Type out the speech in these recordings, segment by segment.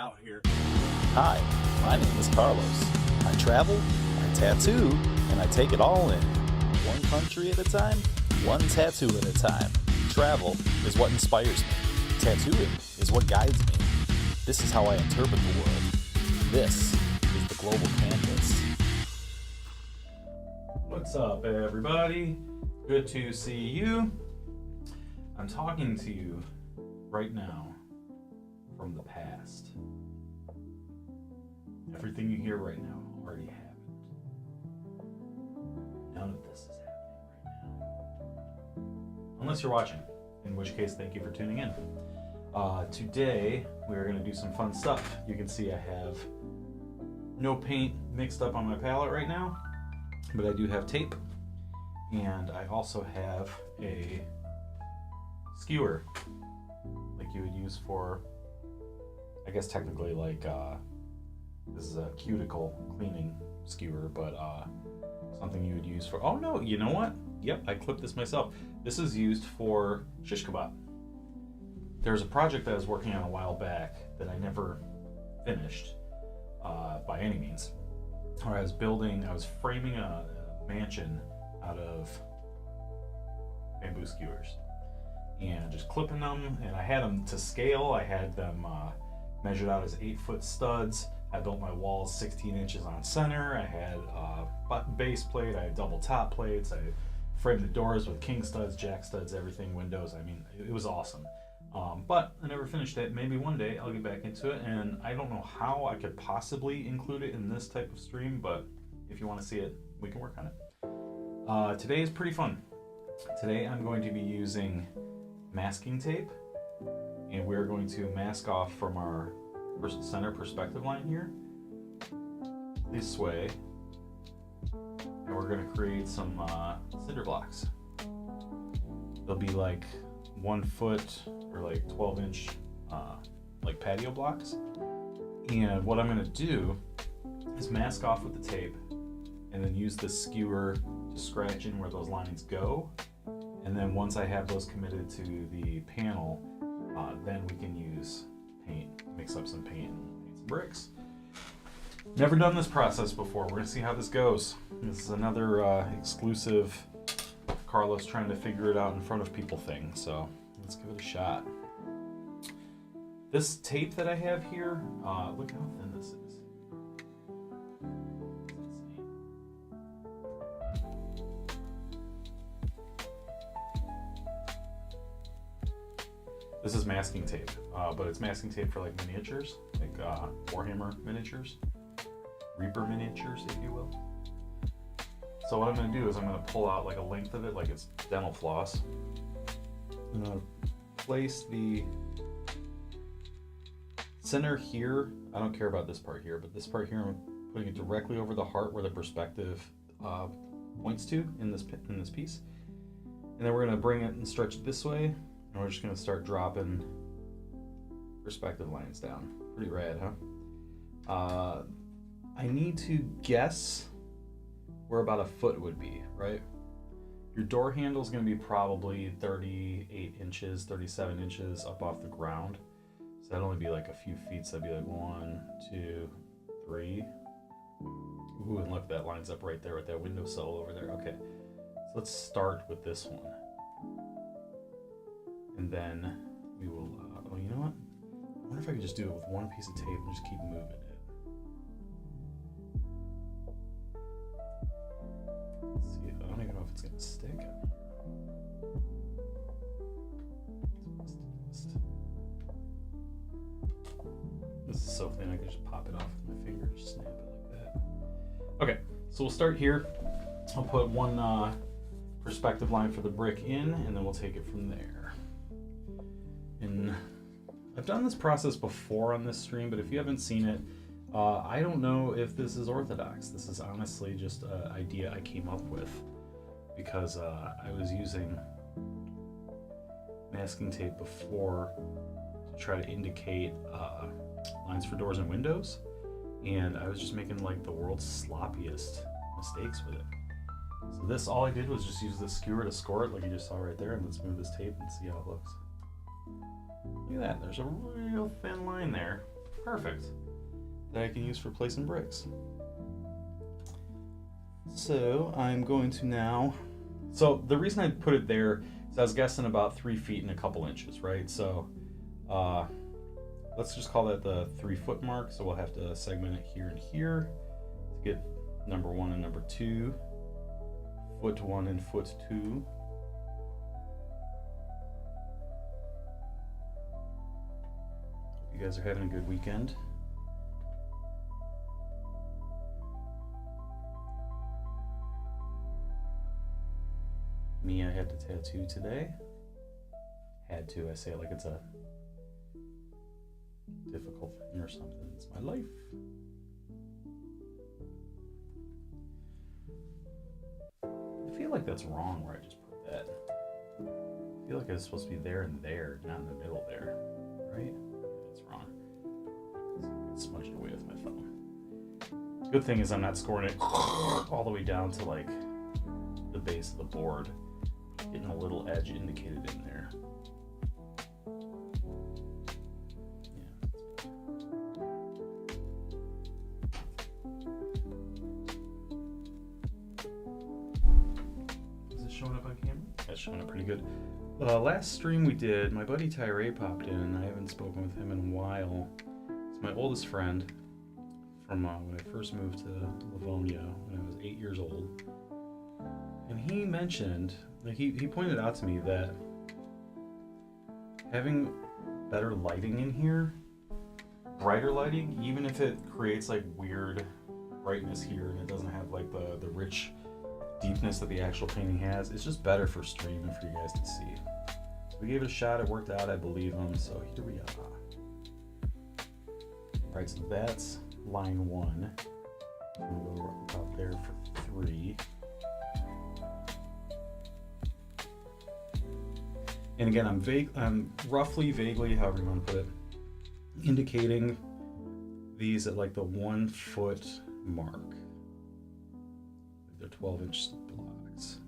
out here. Hi, my name is Carlos. I travel, I tattoo, and I take it all in. One country at a time, one tattoo at a time. Travel is what inspires me. Tattooing is what guides me. This is how I interpret the world. This is the global canvas. What's up, everybody? Good to see you. I'm talking to you right now from the past. Everything you hear right now already happened. None of this is happening right now. Unless you're watching, in which case, thank you for tuning in. Today, we're going to do some fun stuff. You can see I have no paint mixed up on my palette right now, but I do have tape. And I also have a skewer, like you would use for, I guess technically like, this is a cuticle cleaning skewer, but something you would use for, oh no, you know what? Yep, I clipped this myself. This is used for shish kebab. There's a project that I was working on a while back that I never finished by any means. Where I was framing a mansion out of bamboo skewers and just clipping them, and I had them to scale. I had them measured out as 8-foot studs. I built my walls 16 inches on center. I had base plate, I had double top plates, I framed the doors with king studs, jack studs, everything, windows. I mean, it was awesome. But I never finished it. Maybe one day I'll get back into it, and I don't know how I could possibly include it in this type of stream, but if you want to see it, we can work on it. Today is pretty fun. Today I'm going to be using masking tape, and we're going to mask off from our center perspective line here this way, and we're going to create some cinder blocks. They'll be like 1 foot or like 12-inch like patio blocks, and what I'm going to do is mask off with the tape and then use the skewer to scratch in where those lines go. And then once I have those committed to the panel, then we can use paint, mix up some paint and paint some bricks. Never done this process before. We're gonna see how this goes. This is another exclusive Carlos trying to figure it out in front of people thing. So let's give it a shot. This tape that I have here, look how thin this is. This is masking tape, but it's masking tape for like miniatures, like Warhammer miniatures, Reaper miniatures, if you will. So what I'm going to do is I'm going to pull out like a length of it, like it's dental floss. I'm going to place the center here. I don't care about this part here, but this part here, I'm putting it directly over the heart where the perspective points to in this piece. And then we're going to bring it and stretch it this way. And we're just going to start dropping perspective lines down. Pretty rad, huh? I need to guess where about a foot would be, right? Your door handle is going to be probably 38 inches, 37 inches up off the ground. So that'd only be like a few feet. So that'd be like 1, 2, 3. Ooh, and look, that lines up right there with that windowsill over there. Okay, so let's start with this one. And then we will, oh, you know what? I wonder if I could just do it with one piece of tape and just keep moving it. Let's see, I don't even know if it's gonna stick. This is so thin, I can just pop it off with my finger, just snap it like that. Okay, so we'll start here. I'll put one perspective line for the brick in, and then we'll take it from there. And I've done this process before on this stream, but if you haven't seen it, I don't know if this is orthodox. This is honestly just an idea I came up with because I was using masking tape before to try to indicate lines for doors and windows, and I was just making like the world's sloppiest mistakes with it. So this, all I did was just use the skewer to score it like you just saw right there, and let's move this tape and see how it looks. Look at that, there's a real thin line there. perfect. That I can use for placing bricks. So I'm going to now, so the reason I put it there is I was guessing about 3 feet and a couple inches, right? So let's just call that the 3 foot mark. So we'll have to segment it here and here to get number 1 and number 2, foot 1 and foot 2. Hope you guys are having a good weekend. Me, I had to tattoo today. Had to, I say it like it's a difficult thing or something. It's my life. I feel like that's wrong where I just put that. I feel like it's supposed to be there and there, not in the middle there, right? It's wrong. It's smudged away with my thumb. Good thing is I'm not scoring it all the way down to like the base of the board. Getting a little edge indicated in there. Is it showing up on camera? That's showing up pretty good. Last stream we did, my buddy Tyree popped in, and I haven't spoken with him in a while. It's my oldest friend from when I first moved to Livonia when I was 8 years old. And he mentioned, like he pointed out to me that having better lighting in here, brighter lighting, even if it creates like weird brightness here and it doesn't have like the rich deepness that the actual painting has, it's just better for streaming for you guys to see. So we gave it a shot, it worked out, I believe him, so here we are. Alright, so that's line 1. I'm gonna go about there for 3. And again, I'm roughly, vaguely, however you want to put it, indicating these at like the 1 foot mark. They're 12-inch blocks.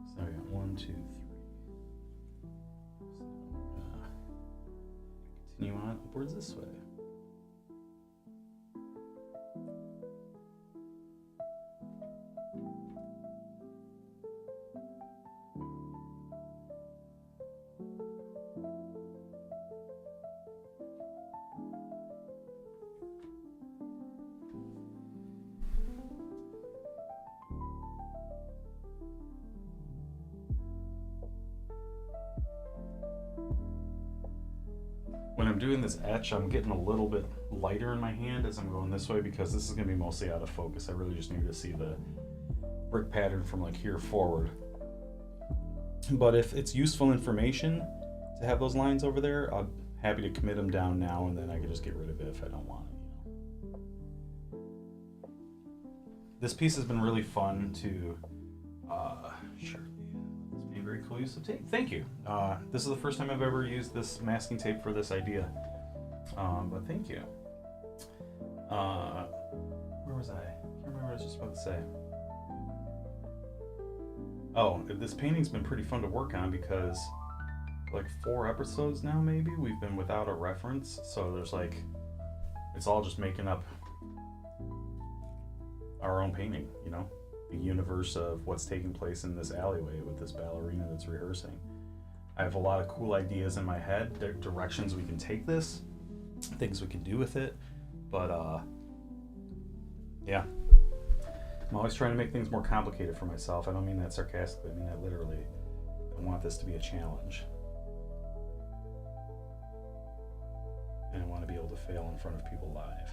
So I got 1, 2, 3. So continue on upwards this way. When I'm doing this etch, I'm getting a little bit lighter in my hand as I'm going this way because this is going to be mostly out of focus. I really just need to see the brick pattern from like here forward. But if it's useful information to have those lines over there, I'm happy to commit them down now and then I can just get rid of it if I don't want it. This piece has been really fun to very cool use of tape. Thank you. This is the first time I've ever used this masking tape for this idea. But thank you. Where was I? I can't remember what I was just about to say. Oh, this painting's been pretty fun to work on because like 4 episodes now maybe we've been without a reference. So there's like, it's all just making up our own painting, you know? The universe of what's taking place in this alleyway with this ballerina that's rehearsing. I have a lot of cool ideas in my head, directions we can take this, things we can do with it, but yeah. I'm always trying to make things more complicated for myself. I don't mean that sarcastically, I mean that literally. I want this to be a challenge. And I want to be able to fail in front of people live.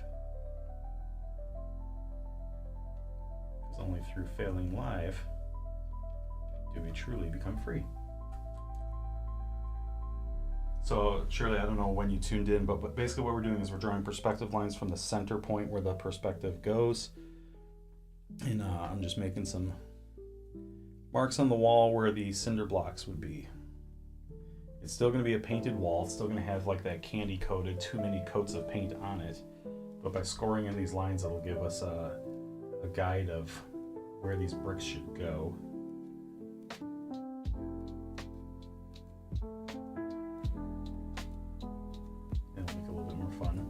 Only through failing live do we truly become free. So Shirley, I don't know when you tuned in, but basically what we're doing is we're drawing perspective lines from the center point where the perspective goes. And I'm just making some marks on the wall where the cinder blocks would be. It's still going to be a painted wall. It's still going to have like that candy coated, too many coats of paint on it. But by scoring in these lines, it'll give us a guide of where these bricks should go. It'll make it a little bit more fun.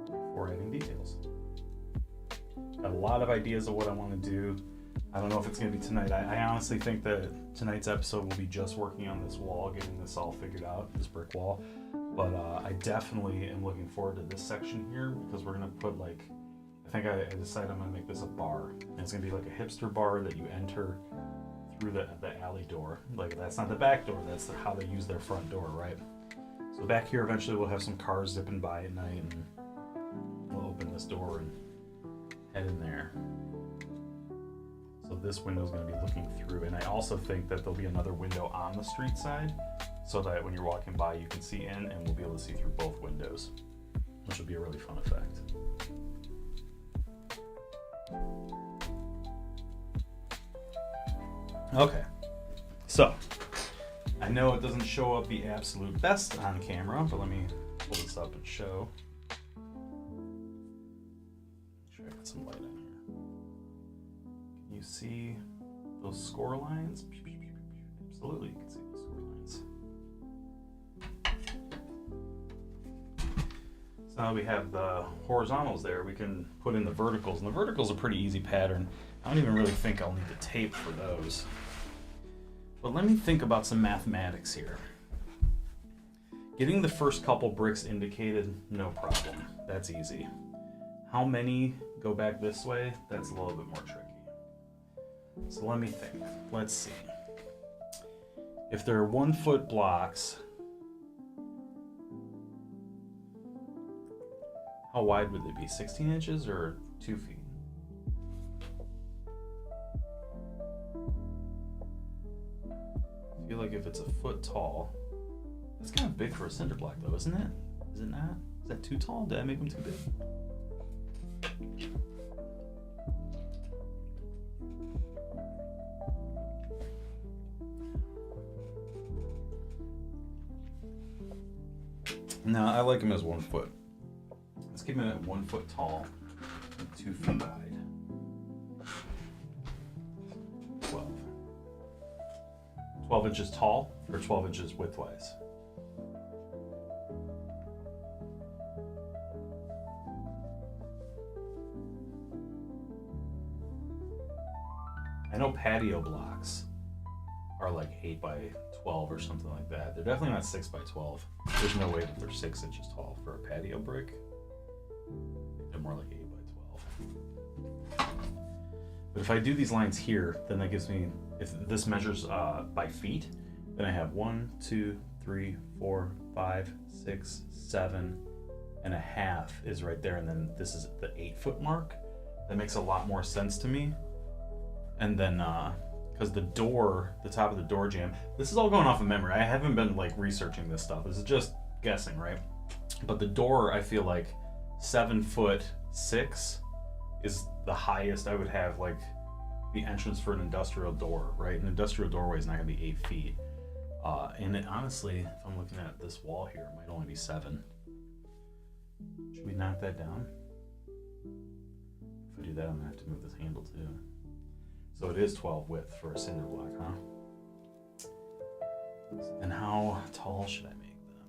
Before adding details. Got a lot of ideas of what I want to do. I don't know if it's going to be tonight. I honestly think that tonight's episode will be just working on this wall, getting this all figured out, this brick wall. But I definitely am looking forward to this section here because we're going to put I decided I'm going to make this a bar. And it's going to be like a hipster bar that you enter through the alley door. Like that's not the back door, that's how they use their front door, right? So back here eventually we'll have some cars zipping by at night and we'll open this door and head in there. So this window is going to be looking through, and I also think that there'll be another window on the street side so that when you're walking by you can see in and we'll be able to see through both windows, which will be a really fun effect. Okay, so I know it doesn't show up the absolute best on camera, but let me pull this up and show. Make sure I got some light on here. Can you see those score lines? Absolutely, you can see those score lines. So now we have the horizontals there. We can put in the verticals, and the verticals are a pretty easy pattern. I don't even really think I'll need the tape for those. But let me think about some mathematics here. Getting the first couple bricks indicated, no problem. That's easy. How many go back this way? That's a little bit more tricky. So let me think. Let's see. If they're 1 foot blocks, how wide would they be? 16 inches or 2 feet? I feel like if it's a foot tall, that's kind of big for a cinder block though, isn't it? Is it not? Is that too tall? Did I make them too big? No, I like them as 1 foot. Let's keep them at 1 foot tall and 2 feet wide. 12 inches tall or 12 inches widthwise? I know patio blocks are like 8 by 12 or something like that. They're definitely not 6 by 12. There's no way that they're 6 inches tall for a patio brick. I think they're more like 8 by 12. But if I do these lines here, then that gives me, if this measures by feet, then I have 1, 2, 3, 4, 5, 6, 7.5 is right there, and then this is the 8 foot mark. That makes a lot more sense to me. And then, because the door, the top of the door jamb, this is all going off of memory. I haven't been like researching this stuff. This is just guessing, right? But the door, I feel like 7'6" is the highest I would have, like the entrance for an industrial door, right? An industrial doorway is not gonna be 8 feet. And it, honestly, if I'm looking at this wall here, it might only be 7. Should we knock that down? If I do that, I'm gonna have to move this handle too. So it is 12 width for a cinder block, huh? And how tall should I make them?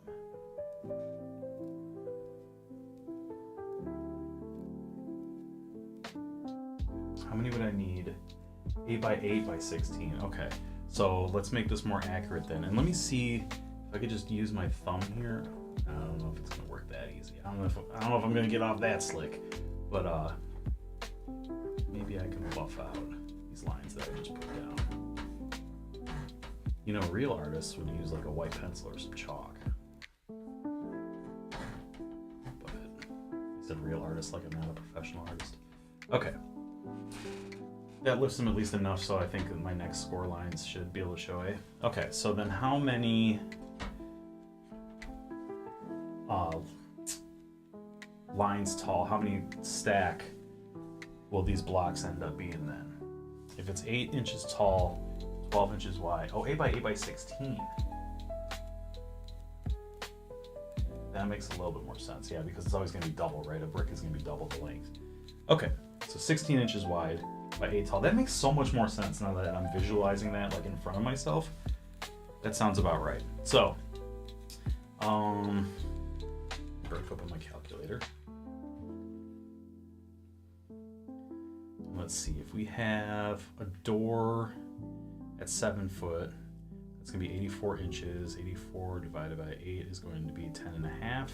How many would I need? 8 by 8 by 16. Okay, so let's make this more accurate then. And let me see if I could just use my thumb here. I don't know if it's gonna work that easy. I don't know if I'm gonna get off that slick, but maybe I can buff out these lines that I just put down. You know, real artists would use like a white pencil or some chalk. But I said real artist like I'm not a professional artist. Okay. That lifts them at least enough, so I think that my next score lines should be able to show a. Okay, so then how many lines tall, how many stack will these blocks end up being then? If it's 8 inches tall, 12 inches wide. Oh, 8 by 8 by 16. that makes a little bit more sense. Yeah, because it's always going to be double, right? A brick is going to be double the length. Okay, so 16 inches wide by 8 tall. That makes so much more sense now that I'm visualizing that like in front of myself. That sounds about right. So, break open my calculator. Let's see, if we have a door at 7 foot, that's gonna be 84 inches. 84 divided by 8 is going to be 10 and a half.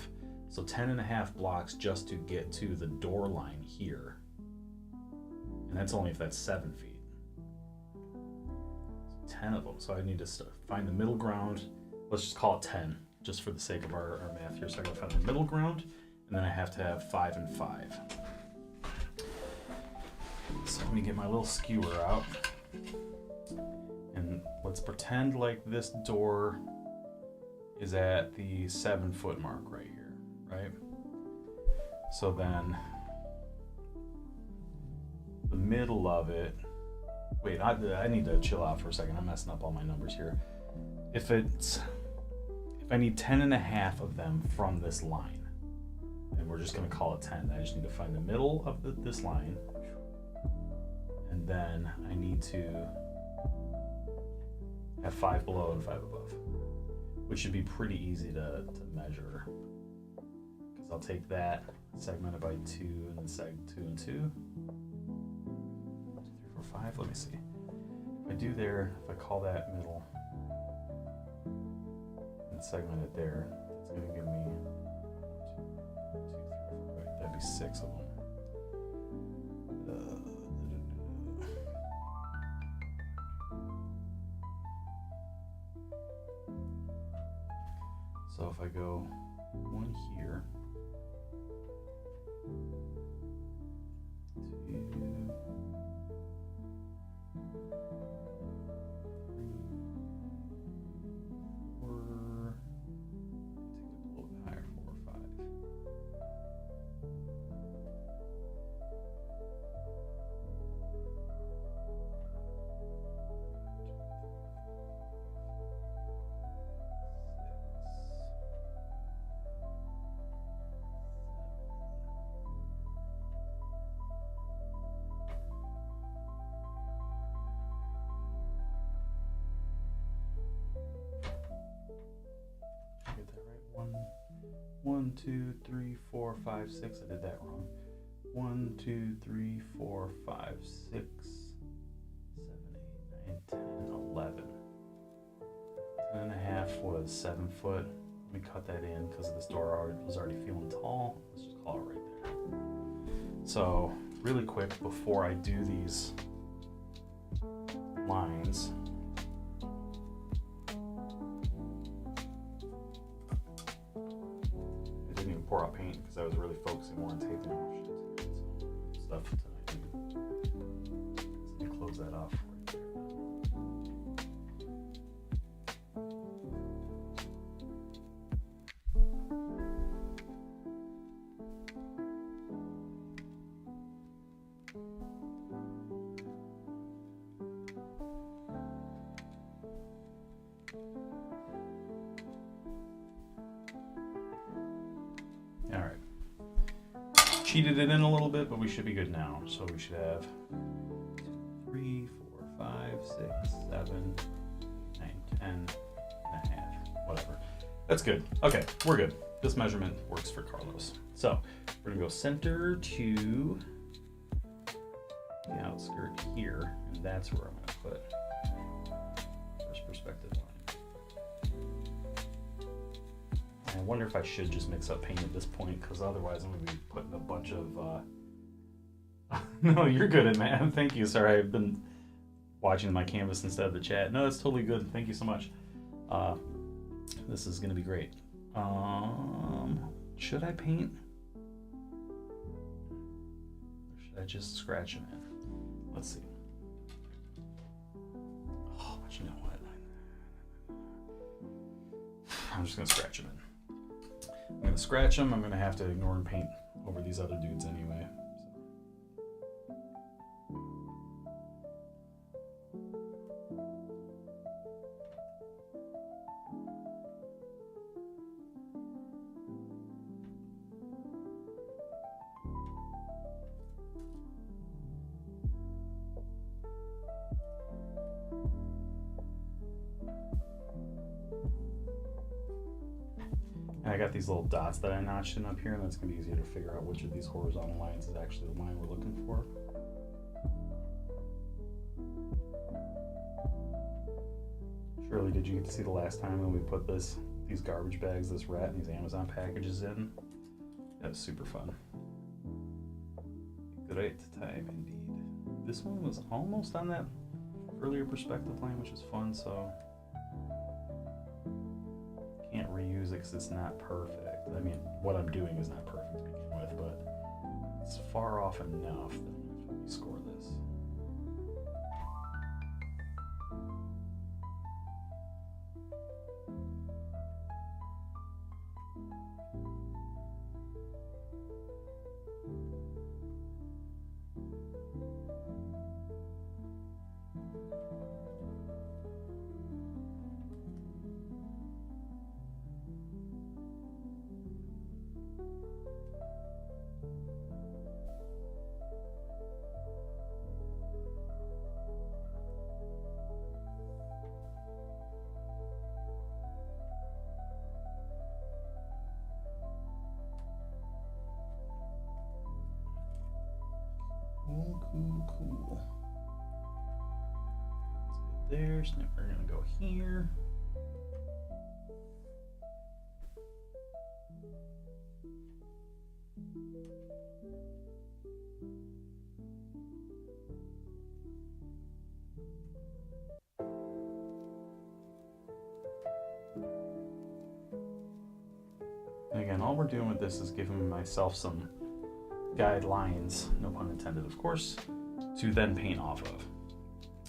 So 10 and a half blocks just to get to the door line here. And that's only if that's 7 feet. 10 of them, so I need to find the middle ground. Let's just call it 10, just for the sake of our math here. So I gotta find the middle ground, and then I have to have 5 and 5. So let me get my little skewer out. And let's pretend like this door is at the 7 foot mark right here, right? So then the middle of it, wait, I need to chill out for a second. I'm messing up all my numbers here. If I need 10 and a half of them from this line, and we're just gonna call it 10, I just need to find the middle of this line, and then I need to have 5 below and 5 above, which should be pretty easy to measure, because I'll take that, segment it by 2, and then seg 2 and 2. 2, 3, 4, 5. Let me see. If I do there, if I call that middle and segment it there, it's going to give me 2, 3, 4, right, that'd be 6 of them. So if I go 1 here, 2, 3, 4, take it a little bit higher, 4 or 5. Get that right? 1, 2, 3, 4, 5, 6. I did that wrong. 1, 2, 3, 4, 5, 6, 7, 8, 9, 10, 11. 10 and a half was 7 foot. Let me cut that in because this door was already feeling tall. Let's just call it right there. So really quick before I do these lines, pour out paint because I was really focusing more on taping stuff tonight. Let me close that off right there. All right. Cheated it in a little bit, but we should be good now. So we should have 3, 4, 5, 6, 7, 9, 10 and a half. Whatever. That's good. Okay, we're good. This measurement works for Carlos. So we're gonna go center to the outskirt here, and that's where I'm gonna put first perspective line. I wonder if I should just mix up paint at this point, because otherwise I'm going to be putting a bunch of... No, you're good at man. Thank you. Sorry, I've been watching my canvas instead of the chat. No, it's totally good. Thank you so much. This is going to be great. Should I paint? Or should I just scratch them in? Let's see. Oh, but you know what? I'm just going to scratch them in. I'm going to scratch them. I'm going to have to ignore and paint over these other dudes anyway. I got these little dots that I notched in up here, and that's going to be easier to figure out which of these horizontal lines is actually the line we're looking for. Shirley, did you get to see the last time when we put these garbage bags, this rat, and these Amazon packages in? That was super fun. Great time indeed. This one was almost on that earlier perspective line, which is fun, so can't reuse it because it's not perfect. I mean, what I'm doing is not perfect to begin with, but it's far off enough that I'm going to have to rescore this. Cool. That's good there. So now we're going to go here. And again, all we're doing with this is giving myself some guidelines, no pun intended, of course, to then paint off of.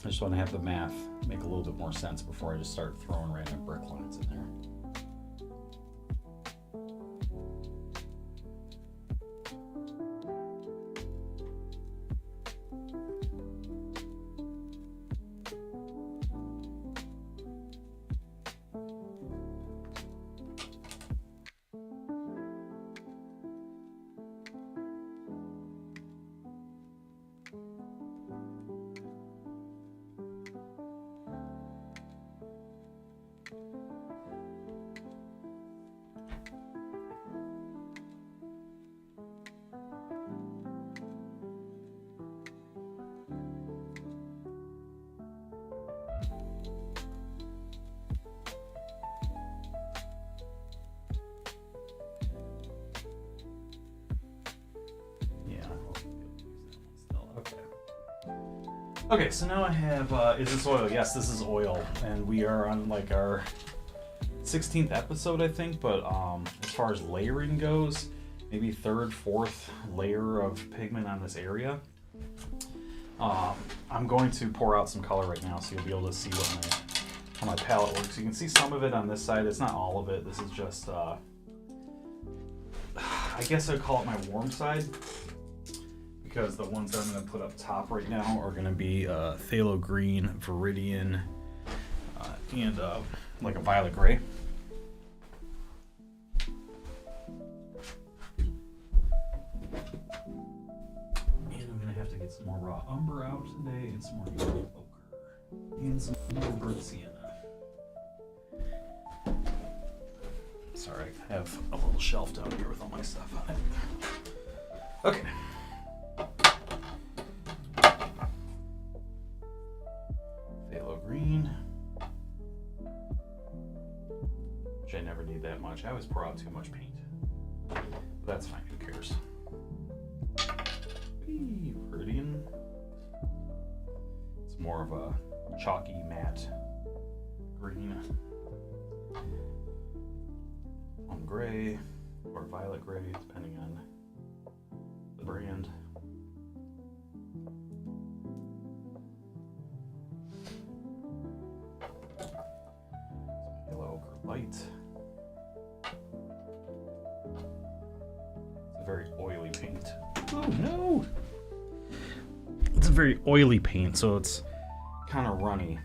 I just want to have the math make a little bit more sense before I just start throwing random brick lines in there. Okay, so now I have, is this oil? Yes, this is oil, and we are on like our 16th episode, I think, but as far as layering goes, maybe third, fourth layer of pigment on this area. I'm going to pour out some color right now, so you'll be able to see how my palette works. You can see some of it on this side. It's not all of it. This is just, I guess I'd call it my warm side, because the ones that I'm going to put up top right now are going to be phthalo green, viridian, and like a violet gray. And I'm going to have to get some more raw umber out today, and some more yellow ochre, and some more burnt sienna. Sorry, I have a little shelf down here with all my stuff on it. Okay. Green, which I never need that much. I always pour out too much paint, but that's fine. Who cares? Viridian. It's more of a chalky matte green, plum gray or violet gray, depending on the brand. Light. It's a very oily paint. Oh no! It's a very oily paint, so it's kind of runny.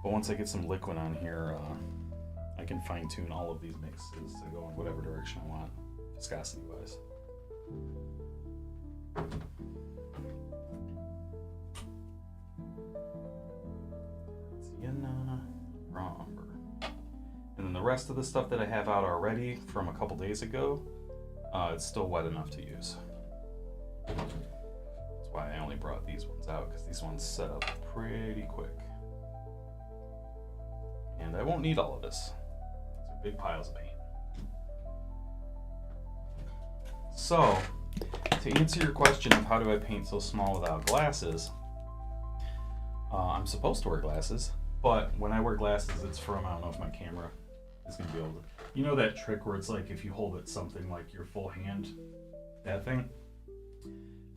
But once I get some liquid on here, I can fine tune all of these mixes to go in whatever direction I want, viscosity wise. Sienna, raw umber. And then the the rest of the stuff that I have out already from a couple days ago, it's still wet enough to use. That's why I only brought these ones out, because these ones set up pretty quick. And I won't need all of this. These are big piles of paint. So, to answer your question of how do I paint so small without glasses, I'm supposed to wear glasses, but when I wear glasses, it's from, I don't know if my camera is going to be able to, you know that trick where it's like if you hold it something like your full hand, that thing?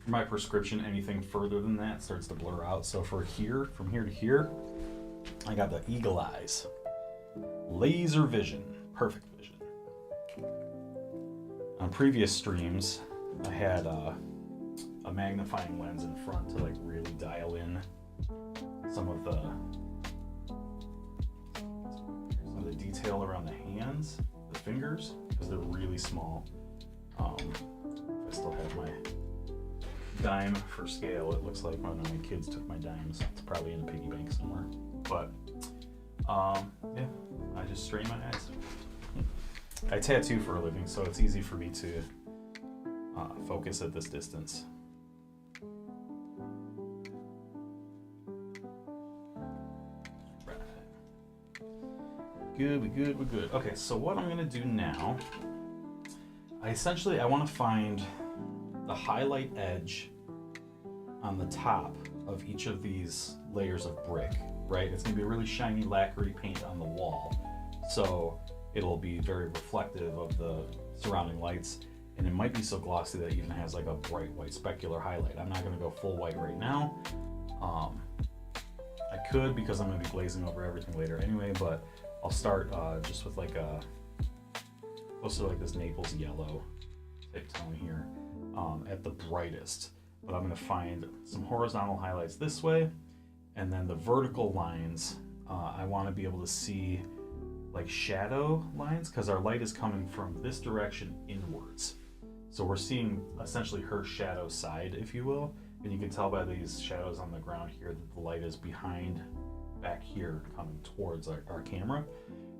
For my prescription, anything further than that starts to blur out. So for here, from here to here, I got the eagle eyes. Laser vision, perfect vision. On previous streams, I had a magnifying lens in front to like really dial in some of the detail around the hands, the fingers, because they're really small. I still have my dime for scale. It looks like one of my kids took my dimes. It's probably in a piggy bank somewhere. But yeah, I just strain my eyes. I tattoo for a living, so it's easy for me to focus at this distance. Good, we're good, we're good. Okay, so what I'm gonna do now, I want to find the highlight edge on the top of each of these layers of brick, right? It's gonna be a really shiny lacquery paint on the wall. So it'll be very reflective of the surrounding lights, and it might be so glossy that it even has like a bright white specular highlight. I'm not gonna go full white right now. I could, because I'm gonna be glazing over everything later anyway, but I'll start just with like close to like this Naples yellow type tone here at the brightest. But I'm gonna find some horizontal highlights this way, and then the vertical lines, I wanna be able to see like shadow lines, because our light is coming from this direction inwards. So we're seeing essentially her shadow side, if you will, and you can tell by these shadows on the ground here that the light is behind back here coming towards our camera.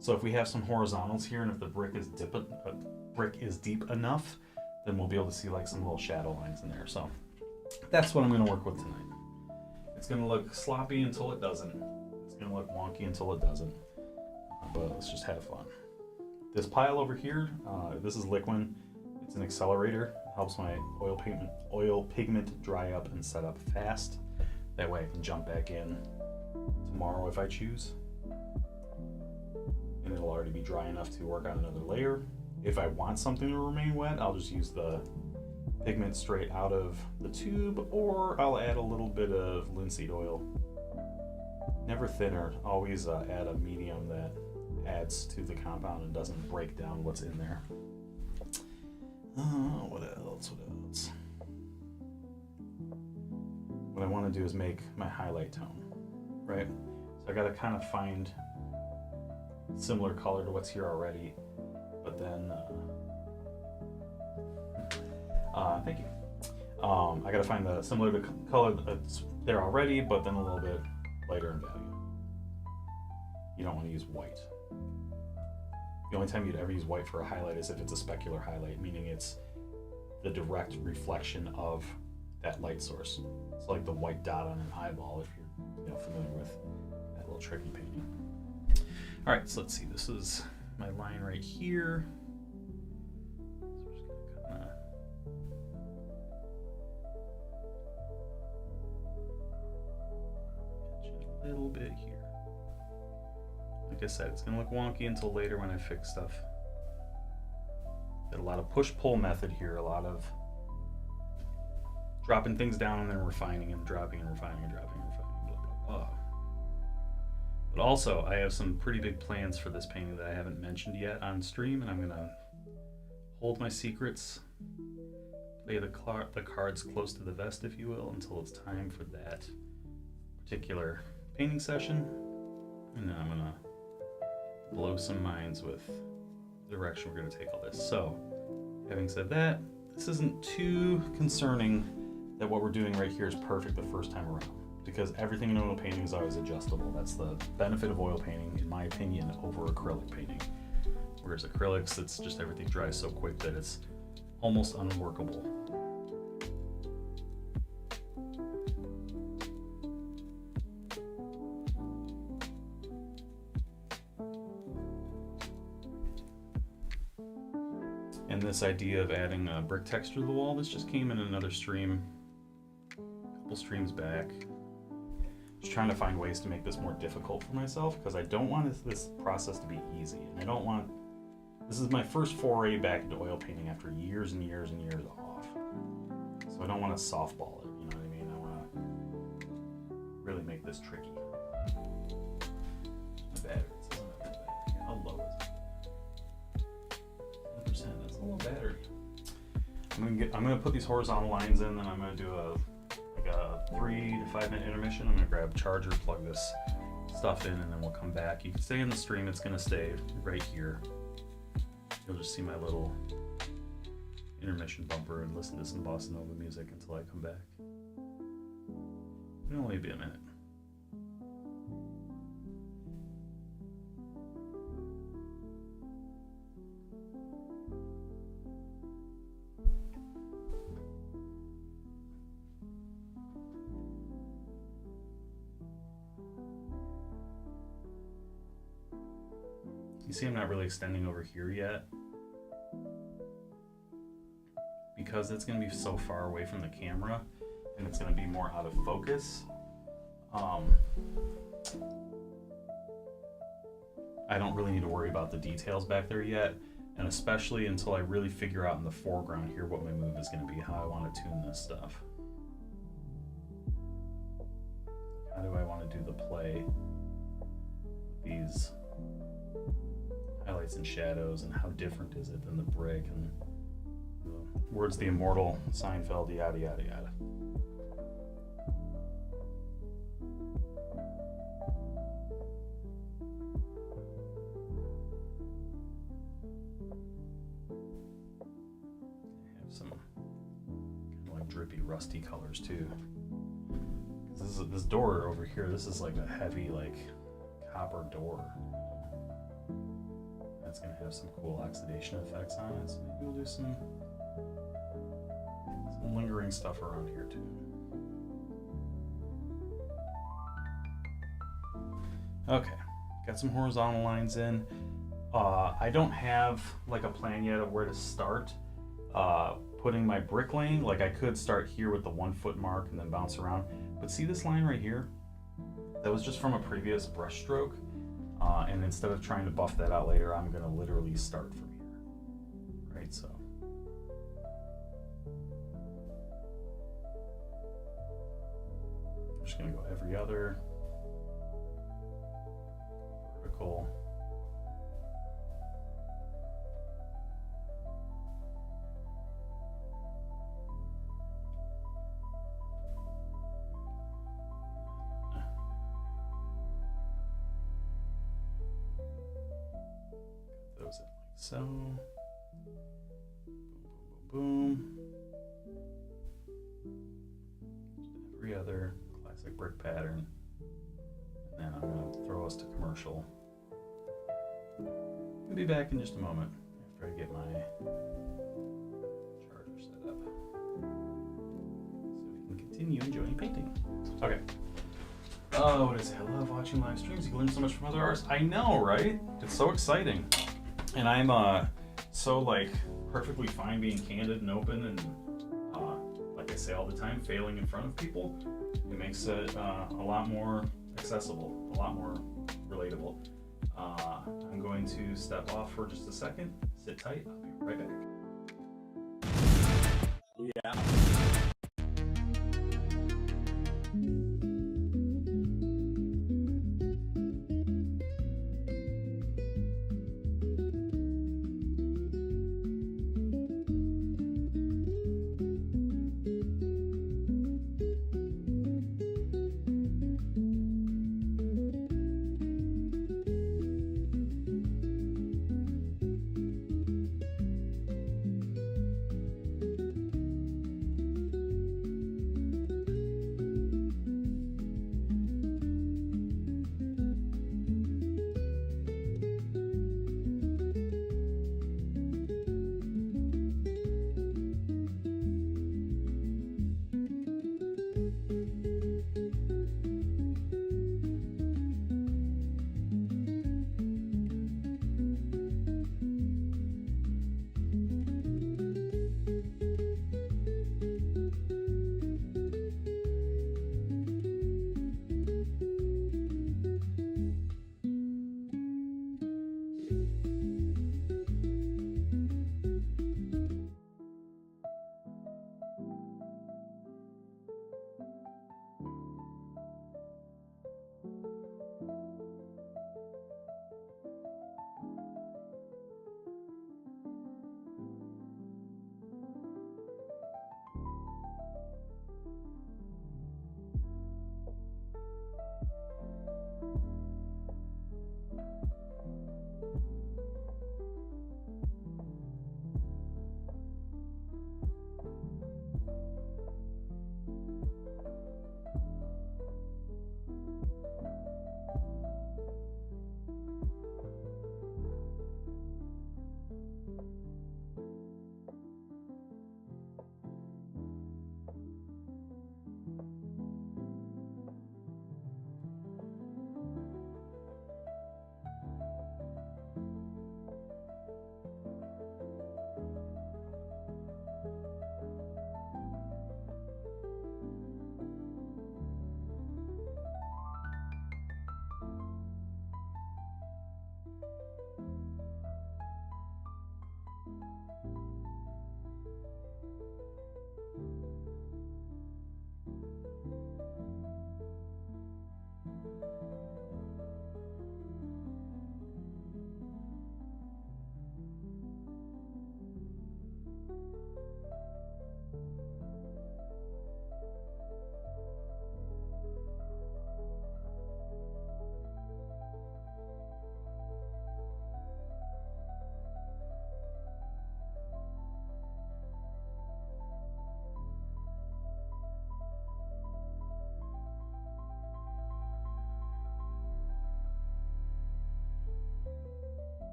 So if we have some horizontals here, and if the brick is deep enough, then we'll be able to see like some little shadow lines in there. So that's what I'm going to work with tonight. It's going to look sloppy until it doesn't. It's going to look wonky until it doesn't. But let's just have fun. This pile over here, this is Liquin. It's an accelerator. It helps my oil pigment dry up and set up fast. That way I can jump back in tomorrow if I choose. And it'll already be dry enough to work on another layer. If I want something to remain wet, I'll just use the pigment straight out of the tube, or I'll add a little bit of linseed oil. Never thinner, always add a medium that adds to the compound and doesn't break down what's in there. What else? What I want to do is make my highlight tone, right? So I got to kind of find similar color to what's here already, but then thank you. I got to find the similar to color that's there already, but then a little bit lighter in value. You don't want to use white. The only time you'd ever use white for a highlight is if it's a specular highlight, meaning it's the direct reflection of that light source. It's like the white dot on an eyeball, if you're familiar with that little trick in painting. All right, so let's see. This is my line right here. So we're just gonna kind of catch it a little bit here. Like I said, it's gonna look wonky until later when I fix stuff. Got a lot of push-pull method here, a lot of dropping things down and then refining and dropping and refining and dropping and refining, blah, blah, blah. But also, I have some pretty big plans for this painting that I haven't mentioned yet on stream, and I'm gonna hold my secrets, play the cards close to the vest, if you will, until it's time for that particular painting session. And then I'm gonna blow some minds with the direction we're gonna take all this. So, having said that, this isn't too concerning that what we're doing right here is perfect the first time around, because everything in oil painting is always adjustable. That's the benefit of oil painting, in my opinion, over acrylic painting. Whereas acrylics, it's just everything dries so quick that it's almost unworkable. And this idea of adding a brick texture to the wall, this just came in another stream, a couple streams back. Just trying to find ways to make this more difficult for myself, because I don't want this process to be easy. And I don't want, this is my first foray back into oil painting after years and years and years off. So I don't want to softball it, you know what I mean? I want to really make this tricky. My battery, it says I'm at that battery. How low is it? 100%, that's a low battery. I'm gonna put these horizontal lines in, then I'm gonna do a 3 to 5 minute intermission. I'm gonna grab a charger, plug this stuff in, and then we'll come back. You can stay in the stream, it's gonna stay right here. You'll just see my little intermission bumper and listen to some bossa nova music until I come back. It'll only be a minute. You see I'm not really extending over here yet because it's going to be so far away from the camera and it's going to be more out of focus. I don't really need to worry about the details back there yet, and especially until I really figure out in the foreground here what my move is going to be, how I want to tune this stuff. How do I want to do the play with these highlights and shadows, and how different is it than the brick, and the words the immortal Seinfeld, yada yada yada. I have some kind of like drippy rusty colors too. This door over here, this is like a heavy like copper door. That's going to have some cool oxidation effects on it, so maybe we'll do some lingering stuff around here too. Okay, got some horizontal lines in. I don't have like a plan yet of where to start putting my bricklaying. Like I could start here with the 1 foot mark and then bounce around, but see this line right here? That was just from a previous brush stroke. And instead of trying to buff that out later, I'm going to literally start from here, right? So I'm just going to go every other, vertical, those in like so. Boom, boom, boom, boom. Every other classic brick pattern. And then I'm going to throw us to commercial. I'll be back in just a moment after I get my charger set up, so we can continue enjoying painting. Okay. Oh, what is it? I love watching live streams. You can learn so much from other artists. I know, right? It's so exciting. And I'm so like perfectly fine being candid and open, and like I say all the time, failing in front of people. It makes it a lot more accessible, a lot more relatable. I'm going to step off for just a second. Sit tight. I'll be right back. Yeah.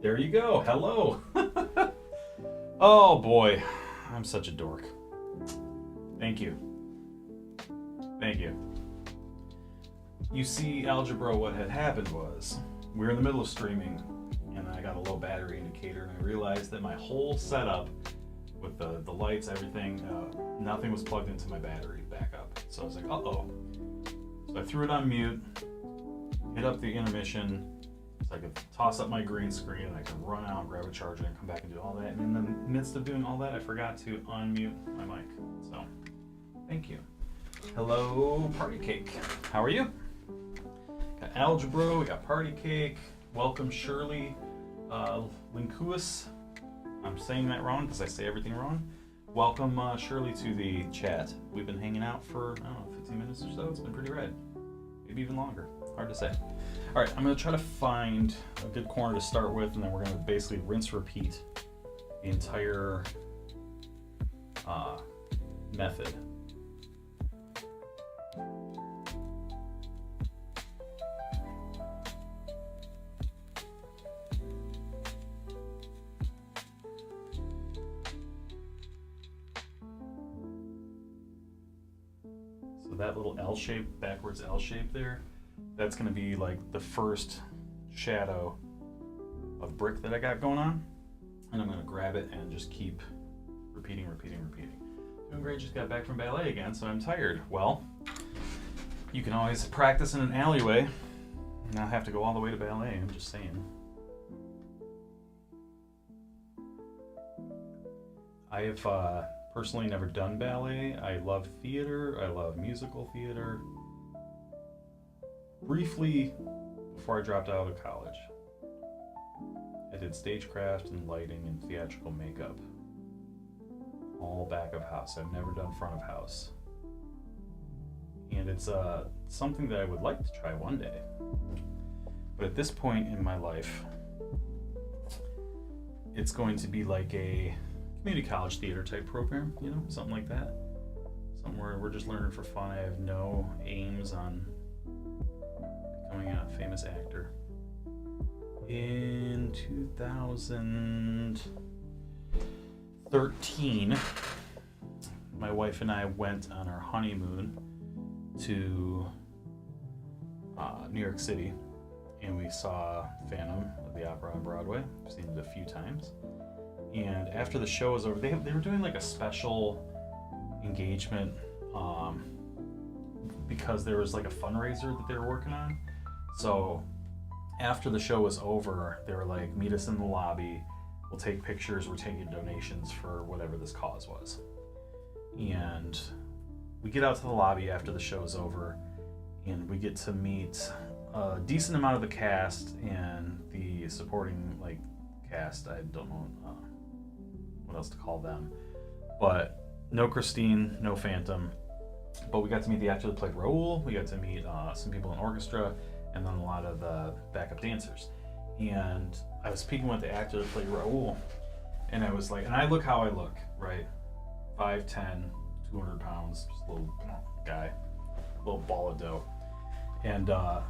There you go. Hello. Oh boy, I'm such a dork. Thank you. Thank you. You see, Algebra, what had happened was we were in the middle of streaming and I got a low battery indicator and I realized that my whole setup with the lights, everything, nothing was plugged into my battery backup. So I was like, uh-oh. So I threw it on mute, hit up the intermission, so I could toss up my green screen and I could run out, grab a charger and come back and do all that. And in the midst of doing all that, I forgot to unmute my mic. So, thank you. Hello, Party Cake. How are you? Got Algebra, we got Party Cake. Welcome, Shirley Linkuis. I'm saying that wrong because I say everything wrong. Welcome, Shirley, to the chat. We've been hanging out for, I don't know, 15 minutes or so. It's been pretty rad. Maybe even longer. Hard to say. All right, I'm going to try to find a good corner to start with, and then we're going to basically rinse, repeat the entire method. So that little L shape, backwards L shape there, that's going to be like the first shadow of brick that I got going on. And I'm going to grab it and just keep repeating. Doing great, just got back from ballet again, so I'm tired. Well, you can always practice in an alleyway, not have to go all the way to ballet, I'm just saying. I have personally never done ballet. I love theater, I love musical theater. Briefly, before I dropped out of college, I did stagecraft and lighting and theatrical makeup. All back of house. I've never done front of house. And it's something that I would like to try one day. But at this point in my life, it's going to be like a community college theater type program, you know, something like that. Something where we're just learning for fun. I have no aims on becoming a famous actor. In 2013, my wife and I went on our honeymoon to New York City, and we saw Phantom of the Opera on Broadway. I've seen it a few times. And after the show was over, they were doing like a special engagement because there was like a fundraiser that they were working on. So after the show was over, they were like, meet us in the lobby, we'll take pictures, we're taking donations for whatever this cause was. And we get out to the lobby after the show is over, and we get to meet a decent amount of the cast and the supporting like cast. I don't know what else to call them, but no Christine, no Phantom. But we got to meet the actor that played Raoul. We got to meet some people in orchestra, and then a lot of the backup dancers. And I was speaking with the actor that played Raoul, and I was like, and I look how I look, right? 5'10", 200 pounds, just a little guy, a little ball of dough. And I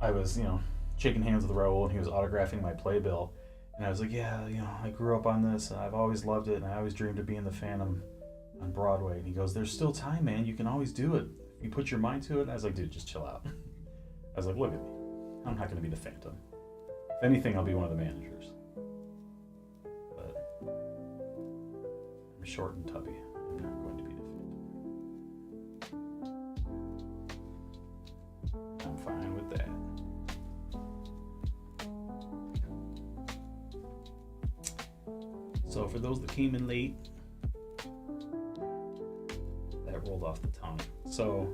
was, you know, shaking hands with Raoul, and he was autographing my playbill. And I was like, yeah, you know, I grew up on this, and I've always loved it, and I always dreamed of being the Phantom on Broadway. And he goes, there's still time, man. You can always do it. If you put your mind to it. I was like, dude, just chill out. I was like, look at me. I'm not going to be the Phantom. If anything, I'll be one of the managers. But I'm short and tubby. I'm not going to be the Phantom. I'm fine with that. So for those that came in late, that rolled off the tongue. So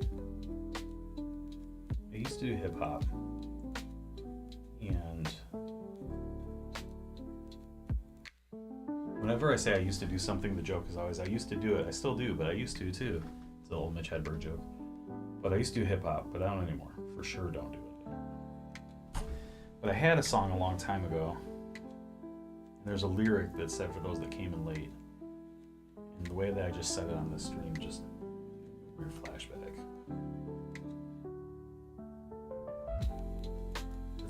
I used to do hip hop, and whenever I say I used to do something, the joke is always I used to do it. I still do, but I used to too. It's the old Mitch Hedberg joke. But I used to do hip hop, but I don't anymore. For sure don't do it. But I had a song a long time ago. There's a lyric that said, for those that came in late. And the way that I just said it on this stream, just weird flashback.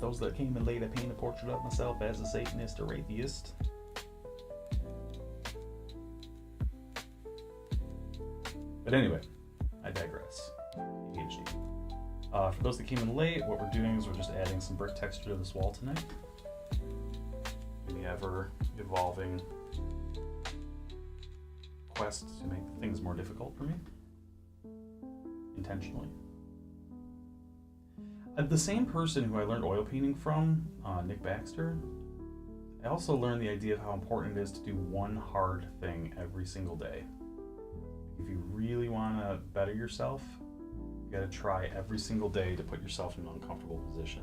For those that came in late, I painted a portrait of myself as a Satanist or atheist. But anyway, I digress. ADHD. For those that came in late, what we're doing is we're just adding some brick texture to this wall tonight. The ever-evolving quest to make things more difficult for me. Intentionally. The same person who I learned oil painting from, Nick Baxter, I also learned the idea of how important it is to do one hard thing every single day. If you really want to better yourself, you got to try every single day to put yourself in an uncomfortable position.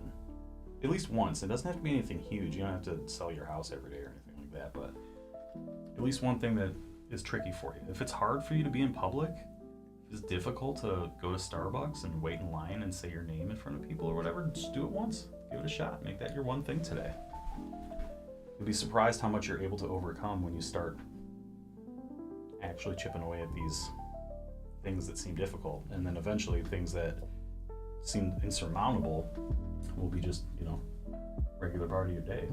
At least once. It doesn't have to be anything huge. You don't have to sell your house every day or anything like that, but at least one thing that is tricky for you. If it's hard for you to be in public, if it's difficult to go to Starbucks and wait in line and say your name in front of people or whatever, just do it once. Give it a shot. Make that your one thing today. You'll be surprised how much you're able to overcome when you start actually chipping away at these things that seem difficult. And then eventually things that seem insurmountable will be just, regular part of your day.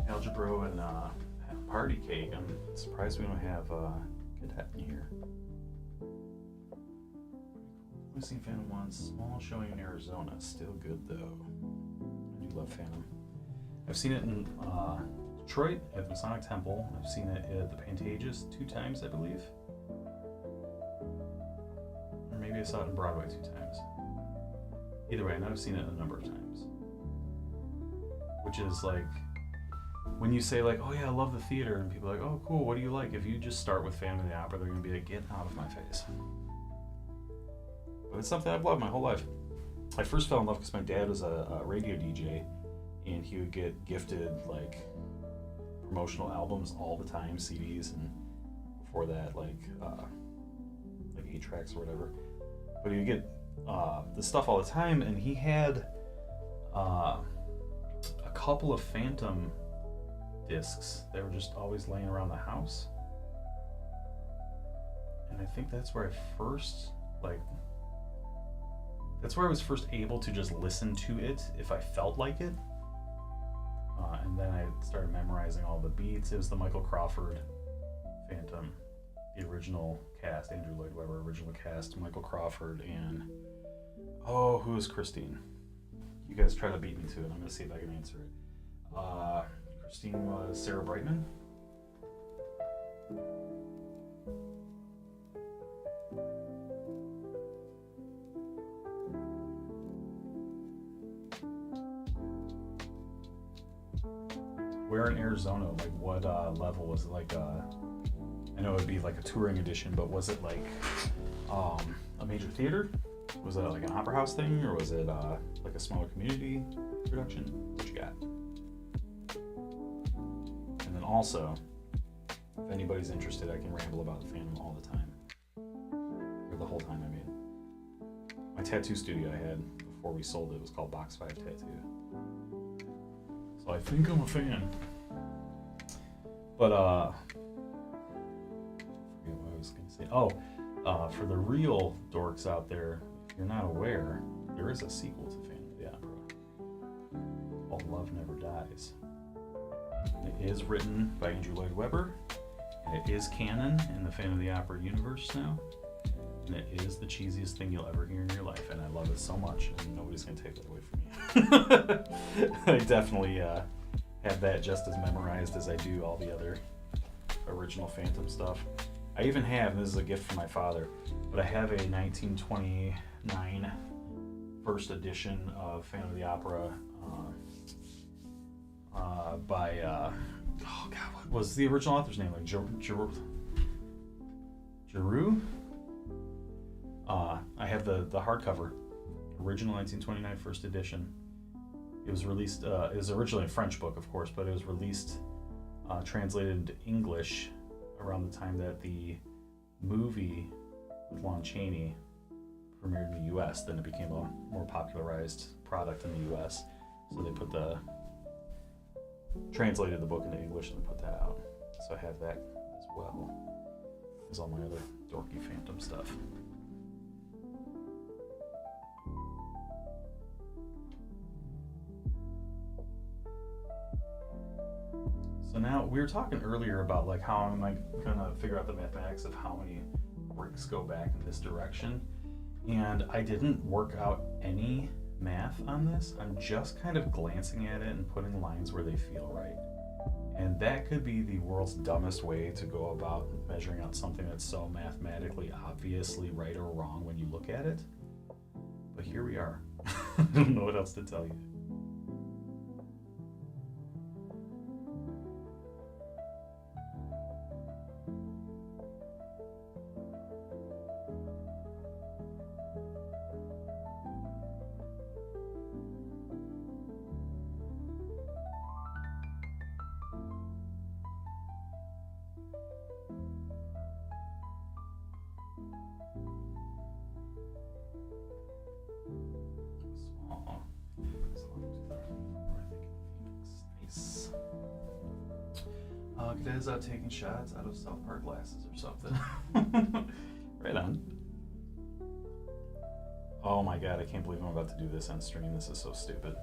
Algebra and party cake. I'm surprised we don't have cadet in here. I've seen Phantom once. Small showing in Arizona. Still good though. I do love Phantom. I've seen it in Detroit at the Masonic Temple. I've seen it at the Pantages 2 times, I believe. Or maybe I saw it in Broadway 2 times. Either way, I know I've seen it a number of times. Which is like, when you say like, oh yeah, I love the theater, and people are like, oh cool, what do you like? If you just start with Phantom of the Opera, they're gonna be like, get out of my face. But it's something I've loved my whole life. I first fell in love because my dad was a radio DJ, and he would get gifted like promotional albums all the time, CDs, and before that like 8 tracks or whatever. But he would get the stuff all the time, and he had a couple of Phantom discs. They were just always laying around the house, and I think that's where I was first able to just listen to it if I felt like it. And then I started memorizing all the beats. It was the Michael Crawford Phantom, the original cast, Andrew Lloyd Webber original cast, Michael Crawford, and who was Christine? You guys try to beat me to it. I'm gonna see if I can answer it. Christine was Sarah Brightman. Where in Arizona? Like what level was it? Like I know it'd be like a touring edition, but was it like a major theater? Was it like an opera house thing, or was it like a smaller community production? What you got? And then also, if anybody's interested, I can ramble about the Phantom all the time, or the whole time. I mean, my tattoo studio I had before we sold it was called Box 5 Tattoo. So I think I'm a fan. But I forget what I was gonna say. For the real dorks out there, if you're not aware, there is a sequel to Phantom of the Opera called Love Never Dies. It is written by Andrew Lloyd Webber, and it is canon in the Phantom of the Opera universe now. And it is the cheesiest thing you'll ever hear in your life, and I love it so much, and nobody's gonna take that away from me. I definitely have that just as memorized as I do all the other original Phantom stuff. I even have, and this is a gift from my father, but I have a 1929 first edition of Phantom of the Opera by what was the original author's name? Like Giroux? I have the hardcover, original 1929 first edition. It was released, it was originally a French book, of course, but it was released, translated into English around the time that the movie with Lon Chaney premiered in the US. Then it became a more popularized product in the US. So they put the translated the book into English and put that out. So I have that as well as all my other dorky Phantom stuff. So now we were talking earlier about like how am I gonna figure out the mathematics of how many bricks go back in this direction, and I didn't work out any math on this. I'm just kind of glancing at it and putting lines where they feel right, and that could be the world's dumbest way to go about measuring out something that's so mathematically obviously right or wrong when you look at it, but here we are. I don't know what else to tell you. Is out taking shots out of South Park glasses or something. Right on. Oh my god, I can't believe I'm about to do this on stream. This is so stupid.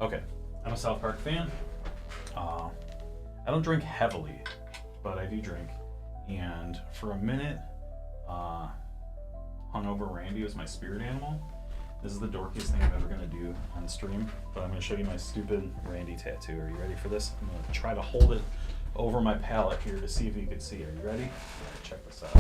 Okay, I'm a South Park fan. I don't drink heavily, but I do drink. And for a minute, Hungover Randy was my spirit animal. This is the dorkiest thing I'm ever going to do on stream, but I'm going to show you my stupid Randy tattoo. Are you ready for this? I'm going to try to hold it over my palette here to see if you can see. Are you ready? Right, check this out.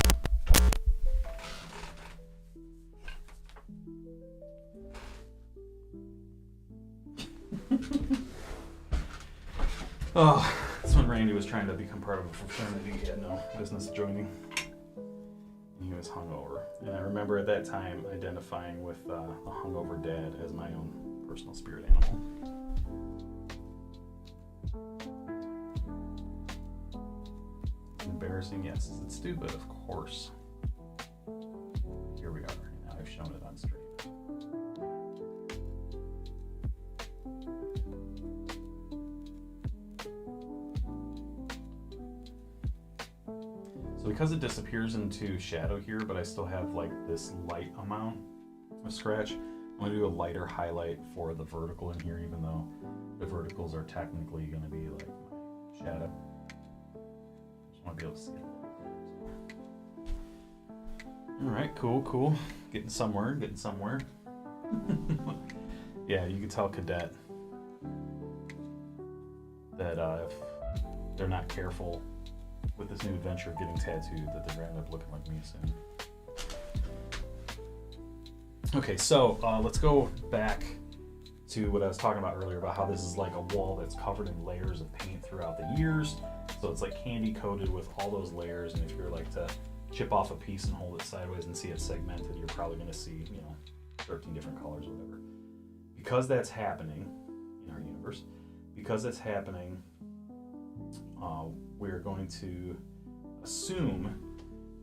Oh, that's when Randy was trying to become part of a fraternity he had no business joining. He was hungover. And I remember at that time identifying with a hungover dad as my own personal spirit animal. Embarrassing, yes. Is it stupid? Of course. Here we are. Now I've shown it on stream. So because it disappears into shadow here, but I still have like this light amount of scratch, I'm going to do a lighter highlight for the vertical in here, even though the verticals are technically going to be like my shadow. Want to be able to see it. All right, cool. Getting somewhere. Yeah, you can tell Cadet that if they're not careful with this new adventure of getting tattooed, that they're going to end up looking like me soon. Okay, so let's go back to what I was talking about earlier about how this is like a wall that's covered in layers of paint throughout the years. So it's like candy coated with all those layers, and if you're like to chip off a piece and hold it sideways and see it segmented, you're probably going to see, 13 different colors or whatever. Because that's happening in our universe, we're going to assume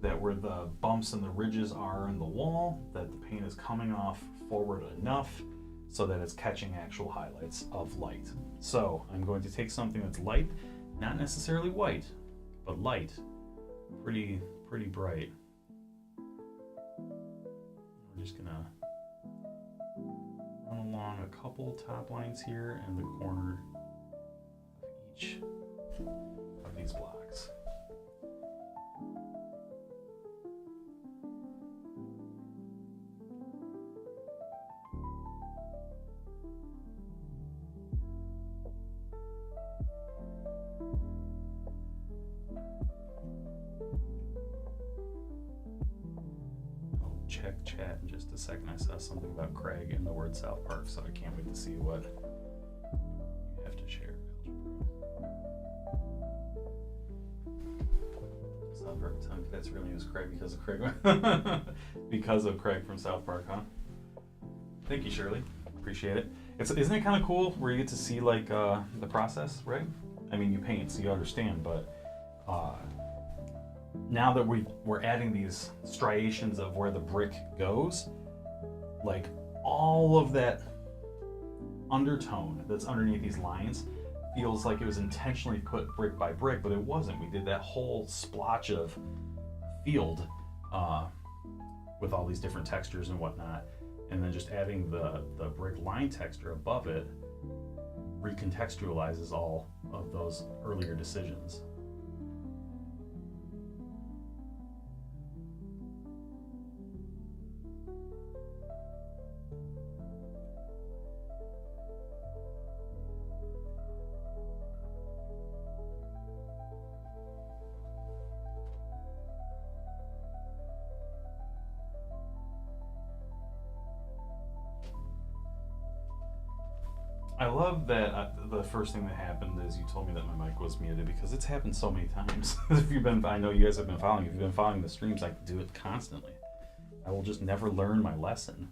that where the bumps and the ridges are in the wall, that the paint is coming off forward enough so that it's catching actual highlights of light. So I'm going to take something that's light, not necessarily white, but light, pretty bright. We're just gonna run along a couple top lines here and the corner of each of these blocks. Check chat in just a second. I saw something about Craig and the word South Park, so I can't wait to see what you have to share. South Park time. That's real news, Craig, because of Craig. Because of Craig from South Park, huh? Thank you, Shirley. Appreciate it. Isn't it kind of cool where you get to see like the process, right? I mean, you paint, so you understand, but now that we're adding these striations of where the brick goes, like all of that undertone that's underneath these lines feels like it was intentionally put brick by brick, but it wasn't. We did that whole splotch of field with all these different textures and whatnot, and then just adding the brick line texture above it recontextualizes all of those earlier decisions. I love that the first thing that happened is you told me that my mic was muted, because it's happened so many times. I know you guys have been following. If you've been following the streams, I do it constantly. I will just never learn my lesson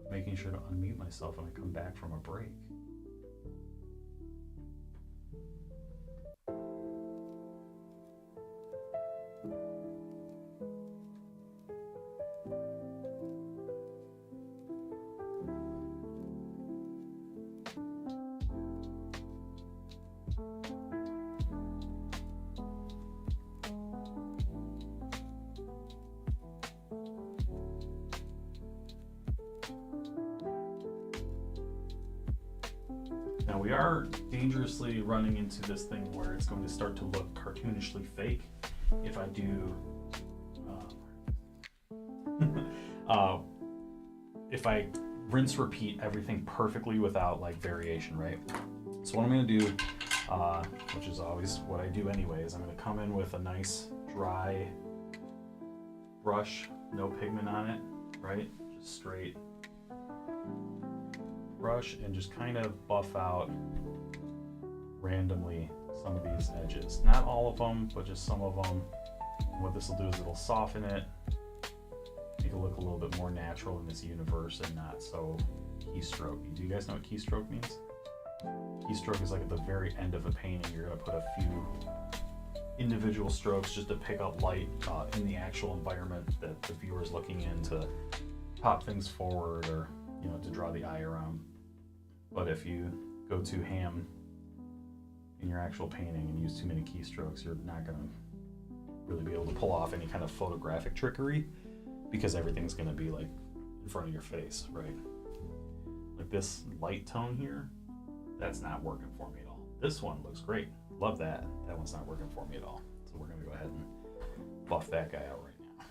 of making sure to unmute myself when I come back from a break. Now we are dangerously running into this thing where it's going to start to look cartoonishly fake if I do, if I rinse repeat everything perfectly without like variation, right? So what I'm going to do, which is always what I do anyway, is I'm going to come in with a nice dry brush, no pigment on it, right? Just straight brush, and just kind of buff out randomly some of these edges. Not all of them, but just some of them. And what this will do is it'll soften it, make it look a little bit more natural in this universe and not so keystroke. Do you guys know what keystroke means? Keystroke is like at the very end of a painting, you're going to put a few individual strokes just to pick up light in the actual environment that the viewer is looking in, to pop things forward, or to draw the eye around. But if you go too ham in your actual painting and use too many keystrokes, you're not going to really be able to pull off any kind of photographic trickery, because everything's going to be like in front of your face, right? Like this light tone here, that's not working for me at all. This one looks great. Love that. That one's not working for me at all. So we're going to go ahead and buff that guy out right now. As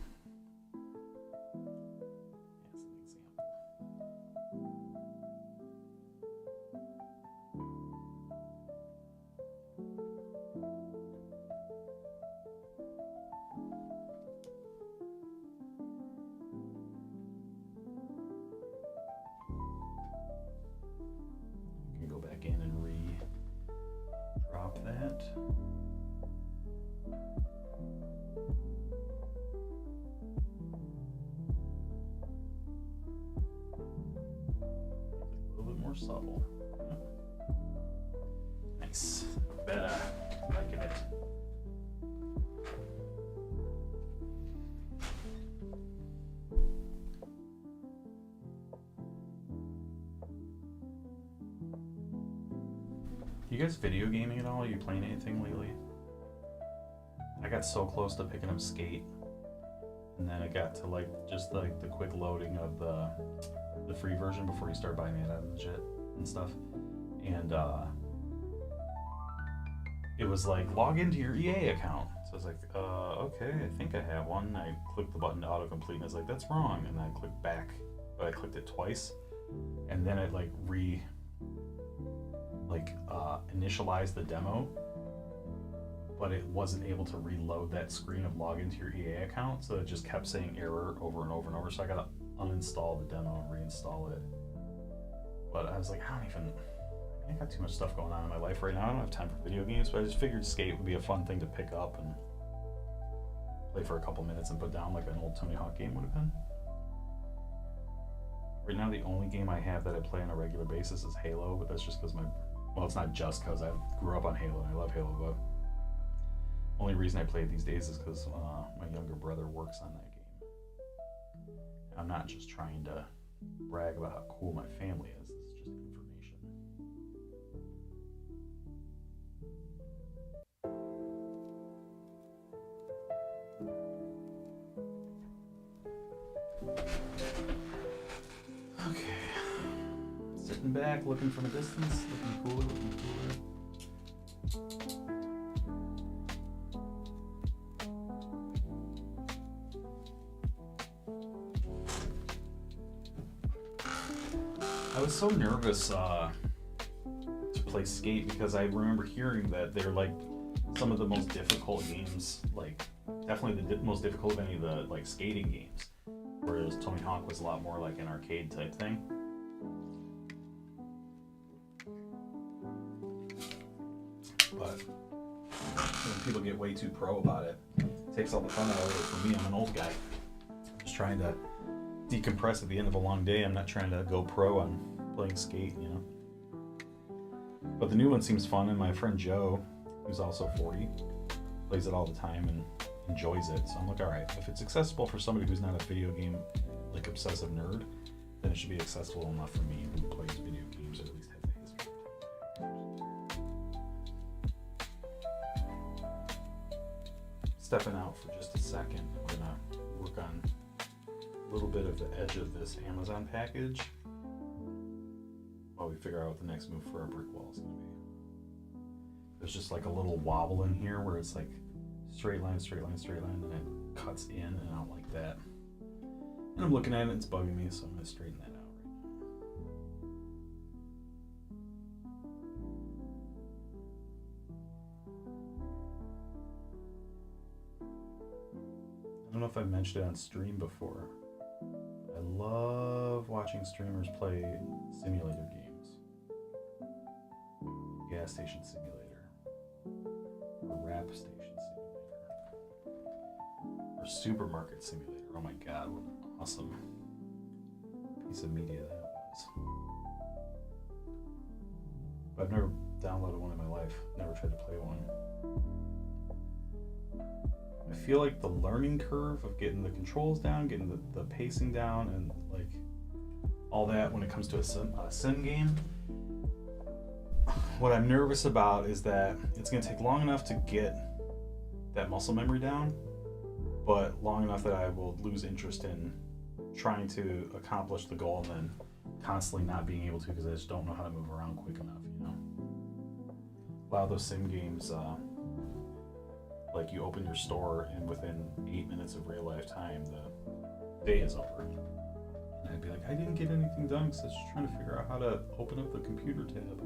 an example. You can go back in and drop that. A little bit more subtle. Nice. Better. Liking it. You guys video gaming at all? Are you playing anything lately? I got so close to picking up Skate, and then I got to like just like the quick loading of the free version before you start buying the add-ons and shit and stuff, and it was like log into your EA account. So I was like, okay, I think I have one. I clicked the button to autocomplete, and I was like, that's wrong, and then I clicked back, but I clicked it twice, and then it like initialized the demo, but it wasn't able to reload that screen of log into your EA account, so it just kept saying error over and over and over. So I gotta uninstall the demo and reinstall it. But I was like, I got too much stuff going on in my life right now. I don't have time for video games, but I just figured Skate would be a fun thing to pick up and play for a couple minutes and put down like an old Tony Hawk game would have been. Right now, the only game I have that I play on a regular basis is Halo, but that's just because well, it's not just because I grew up on Halo and I love Halo, but only reason I play it these days is because my younger brother works on that game. I'm not just trying to brag about how cool my family is. This is just information. sitting back, looking from a distance, looking cooler, looking cooler. I was so nervous to play Skate because I remember hearing that they're like some of the most difficult games, like definitely the most difficult of any of the like skating games, whereas Tony Hawk was a lot more like an arcade type thing. But when people get way too pro about it, it takes all the fun out of it. For me, I'm an old guy. I'm just trying to decompress at the end of a long day. I'm not trying to go pro on playing Skate, you know. But the new one seems fun, and my friend Joe, who's also 40, plays it all the time and enjoys it. So I'm like, all right, if it's accessible for somebody who's not a video game like obsessive nerd, then it should be accessible enough for me who plays video games or at least has a history. Stepping out for just a second, I'm gonna work on a little bit of the edge of this Amazon package while we figure out what the next move for our brick wall is going to be. There's just like a little wobble in here where it's like straight line, straight line, straight line, and it cuts in, and I don't like that. And I'm looking at it, and it's bugging me, so I'm going to straighten that out right now. I don't know if I've mentioned it on stream before. I love watching streamers play simulator games. Gas station simulator, or rap station simulator, or supermarket simulator. Oh my god, what an awesome piece of media that was. But I've never downloaded one in my life, never tried to play one. I feel like the learning curve of getting the controls down, getting the pacing down, and like all that when it comes to a sim game, what I'm nervous about is that it's going to take long enough to get that muscle memory down, but long enough that I will lose interest in trying to accomplish the goal and then constantly not being able to because I just don't know how to move around quick enough, you know? A lot of those sim games, like you open your store and within 8 minutes of real life time, the day is over. And I'd be like, I didn't get anything done because I was just trying to figure out how to open up the computer tab.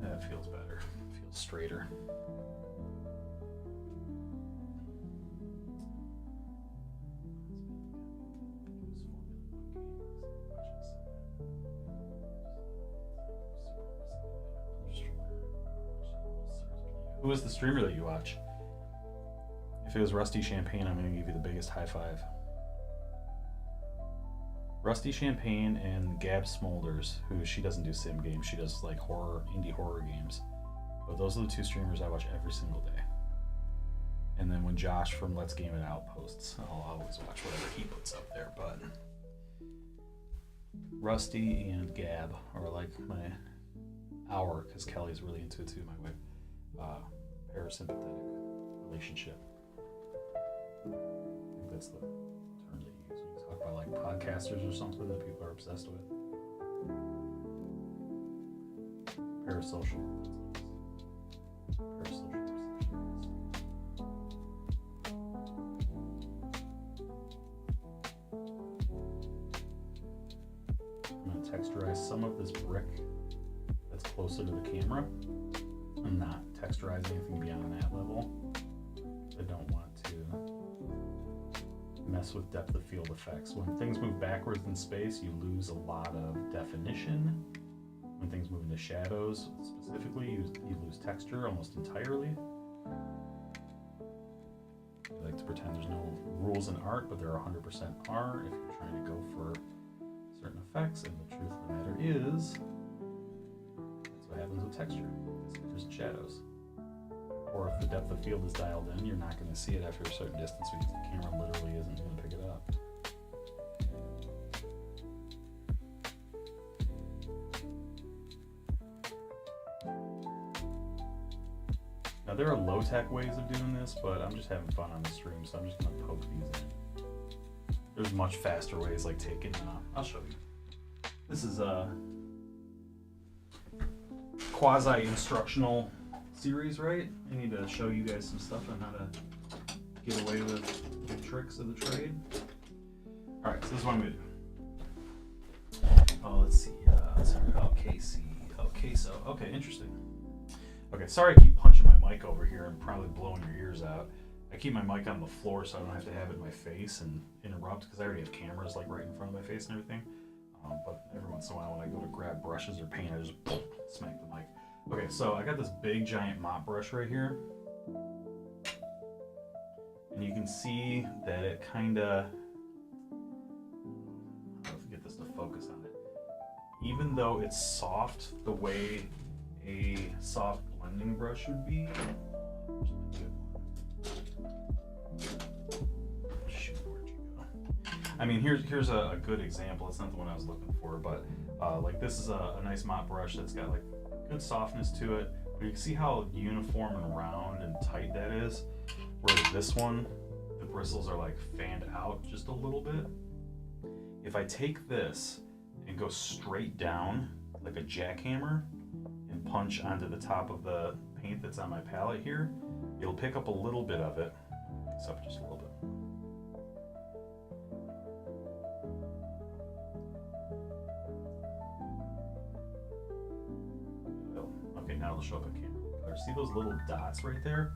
That feels better. Feels straighter. Who is the streamer that you watch? If it was Rusty Champagne, I'm going to give you the biggest high five. Rusty Champagne and Gab Smolders, who she doesn't do sim games, she does like indie horror games. But those are the two streamers I watch every single day. And then when Josh from Let's Game It Out posts, I'll always watch whatever he puts up there. But Rusty and Gab are like my hour, because Kelly's really into it too, my wife. Parasympathetic relationship. I think that's the term they use when you talk about like podcasters or something that people are obsessed with. Parasocial. Parasocial. I'm going to texturize some of this brick that's closer to the camera. I'm not texturizing anything beyond that level. I don't want to mess with depth of field effects. When things move backwards in space, you lose a lot of definition. When things move into shadows, specifically, you lose texture almost entirely. I like to pretend there's no rules in art, but there are 100% are if you're trying to go for certain effects, and the truth of the matter is, that's what happens with texture. There's shadows. Or if the depth of field is dialed in, you're not going to see it after a certain distance because the camera literally isn't going to pick it up. There are low-tech ways of doing this, but I'm just having fun on the stream, so I'm just gonna poke these in. There's much faster ways, like taking, I'll show you. This is a quasi-instructional series, right? I need to show you guys some stuff on how to get away with the tricks of the trade. All right, so this is what I'm gonna do. Oh, let's see. Okay, interesting. Okay, sorry I keep punching my mic over here and probably blowing your ears out. I keep my mic on the floor so I don't have to have it in my face and interrupt, because I already have cameras like right in front of my face and everything. But every once in a while when I go to grab brushes or paint, I just smack the mic. Okay, so I got this big giant mop brush right here. And you can see that it kinda, let's get this to focus on it. Even though it's soft the way a soft blending brush would be. Shoot, where'd you go? I mean, here's a good example. It's not the one I was looking for, but like this is a nice mop brush that's got like good softness to it. But you can see how uniform and round and tight that is. Whereas this one, the bristles are like fanned out just a little bit. If I take this and go straight down like a jackhammer and punch onto the top of the paint that's on my palette here, it'll pick up a little bit of it, except just a little bit. Okay, now it'll show up on camera. See those little dots right there?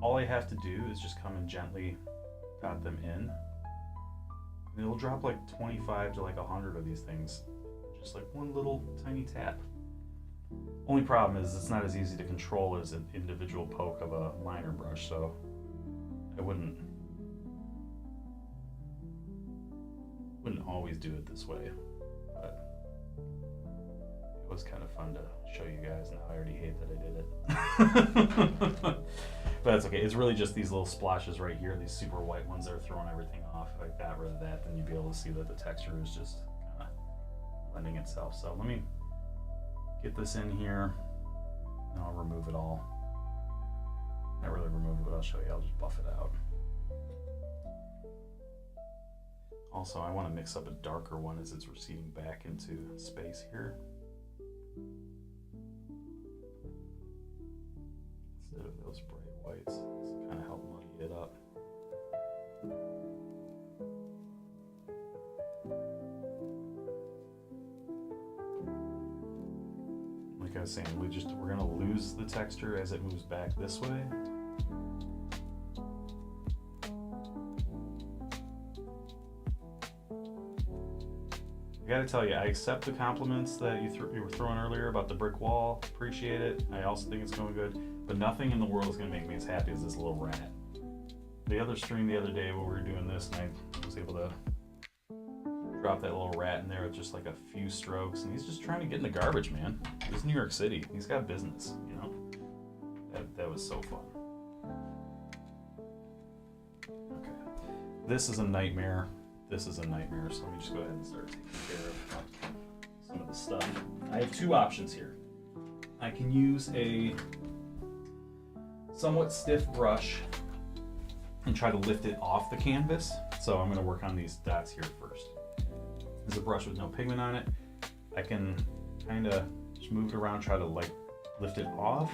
All I have to do is just come and gently dot them in. And it'll drop like 25 to like 100 of these things. Just like one little tiny tap. Only problem is it's not as easy to control as an individual poke of a liner brush, so I wouldn't always do it this way. But it was kind of fun to show you guys. Now I already hate that I did it. But that's okay. It's really just these little splashes right here, these super white ones that are throwing everything off. If I got rid of that, then you'd be able to see that the texture is just kind of blending itself. So let me get this in here, and I'll remove it all. Not really remove it, but I'll show you. I'll just buff it out. Also, I want to mix up a darker one as it's receding back into space here. Instead of those bright whites, to kind of help muddy it up. Like I was saying, we're gonna lose the texture as it moves back this way. I gotta tell you, I accept the compliments that you were throwing earlier about the brick wall. Appreciate it. I also think it's going good, but nothing in the world is gonna make me as happy as this little rat. The other stream the other day when we were doing this, and I was able to drop that little rat in there with just like a few strokes, and he's just trying to get in the garbage, man. This is New York City. He's got business, you know? That was so fun. Okay. This is a nightmare. This is a nightmare, so let me just go ahead and start taking care of some of the stuff. I have two options here. I can use a somewhat stiff brush and try to lift it off the canvas. So I'm gonna work on these dots here first. There's a brush with no pigment on it. I can kind of just move it around, try to like lift it off,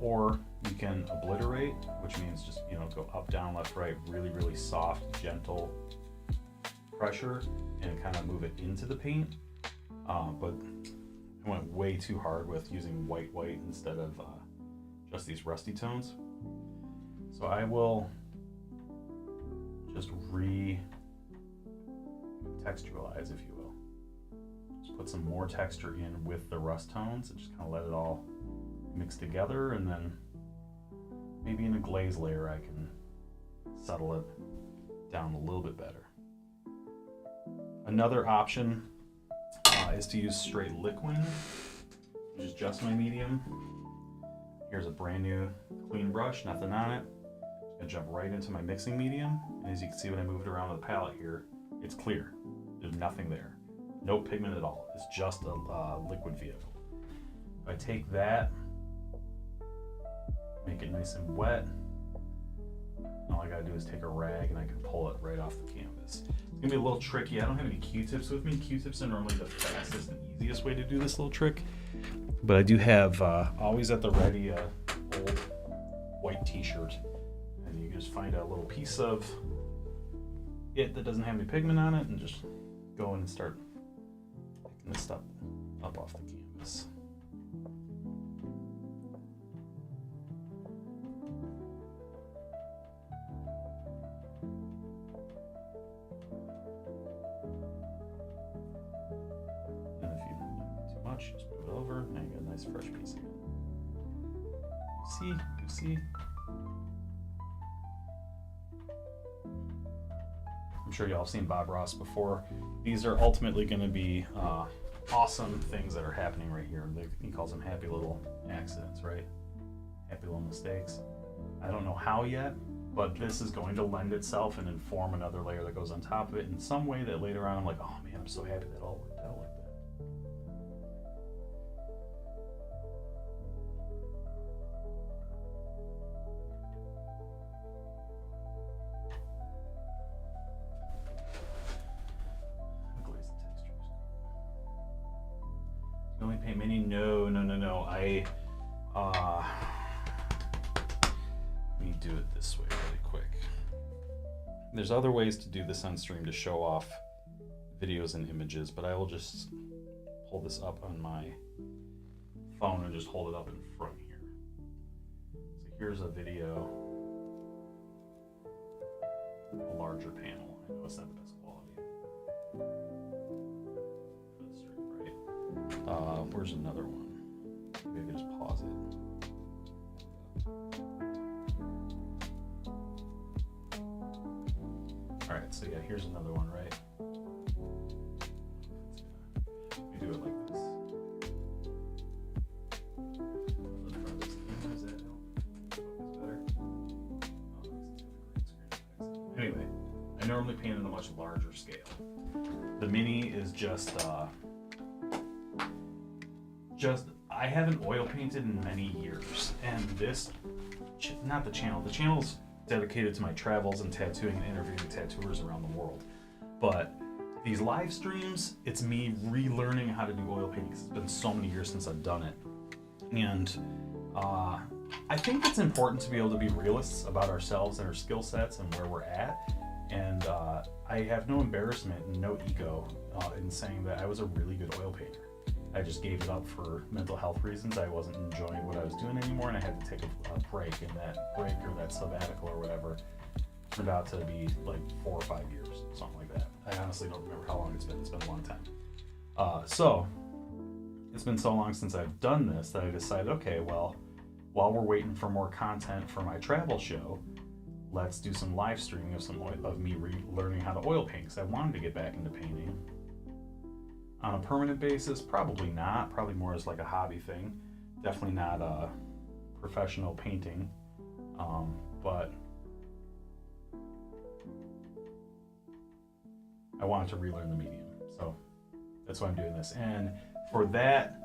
or you can obliterate, which means just, you know, go up, down, left, right, really, really soft, gentle pressure, and kind of move it into the paint. But I went way too hard with using white instead of just these rusty tones. So I will just re-texturalize, if you will. Just put some more texture in with the rust tones and just kind of let it all mix together, and then maybe in a glaze layer I can settle it down a little bit better. Another option is to use straight liquid, which is just my medium. Here's a brand new clean brush, nothing on it. I'm gonna jump right into my mixing medium, and as you can see when I move it around with the palette here, it's clear. There's nothing there. No pigment at all. It's just a liquid vehicle. If I take that make it nice and wet. All I gotta do is take a rag and I can pull it right off the canvas. It's gonna be a little tricky. I don't have any Q-tips with me. Q-tips are normally the fastest and easiest way to do this little trick. But I do have always at the ready a old white t-shirt. And you just find a little piece of it that doesn't have any pigment on it and just go in and start picking this stuff up off the canvas. And if you do too much, just move it over and you get a nice fresh piece again. You see? I'm sure y'all have seen Bob Ross before. These are ultimately going to be awesome things that are happening right here. He calls them happy little accidents, right? Happy little mistakes. I don't know how yet, but this is going to lend itself and inform another layer that goes on top of it in some way that later on I'm like, oh man, I'm so happy that all worked out like that. You only paint mini? No. Let me do it this way really quick. There's other ways to do this on stream to show off videos and images, but I will just hold this up on my phone and just hold it up in front here. So here's a video, a larger panel. I know it's not the best quality for the stream, right? Where's another one? Maybe I can just pause it. Alright, so yeah, here's another one, right? We do it like this. Does that help? Focus better? Anyway, I normally paint at a much larger scale. The mini is just I haven't oil painted in many years, and this, not the channel's dedicated to my travels and tattooing and interviewing tattooers around the world, but these live streams, it's me relearning how to do oil painting because it's been so many years since I've done it. And I think it's important to be able to be realists about ourselves and our skill sets and where we're at, and I have no embarrassment and no ego in saying that I was a really good oil painter. I just gave it up for mental health reasons. I wasn't enjoying what I was doing anymore, and I had to take a break, and that break or that sabbatical or whatever turned out to be like 4 or 5 years, something like that. I honestly don't remember how long it's been. It's been a long time. So it's been so long since I've done this that I decided, okay, well, while we're waiting for more content for my travel show, let's do some live streaming of me learning how to oil paint, because I wanted to get back into painting. On a permanent basis, probably not. Probably more as like a hobby thing. Definitely not professional painting. But I wanted to relearn the medium. So that's why I'm doing this. And for that,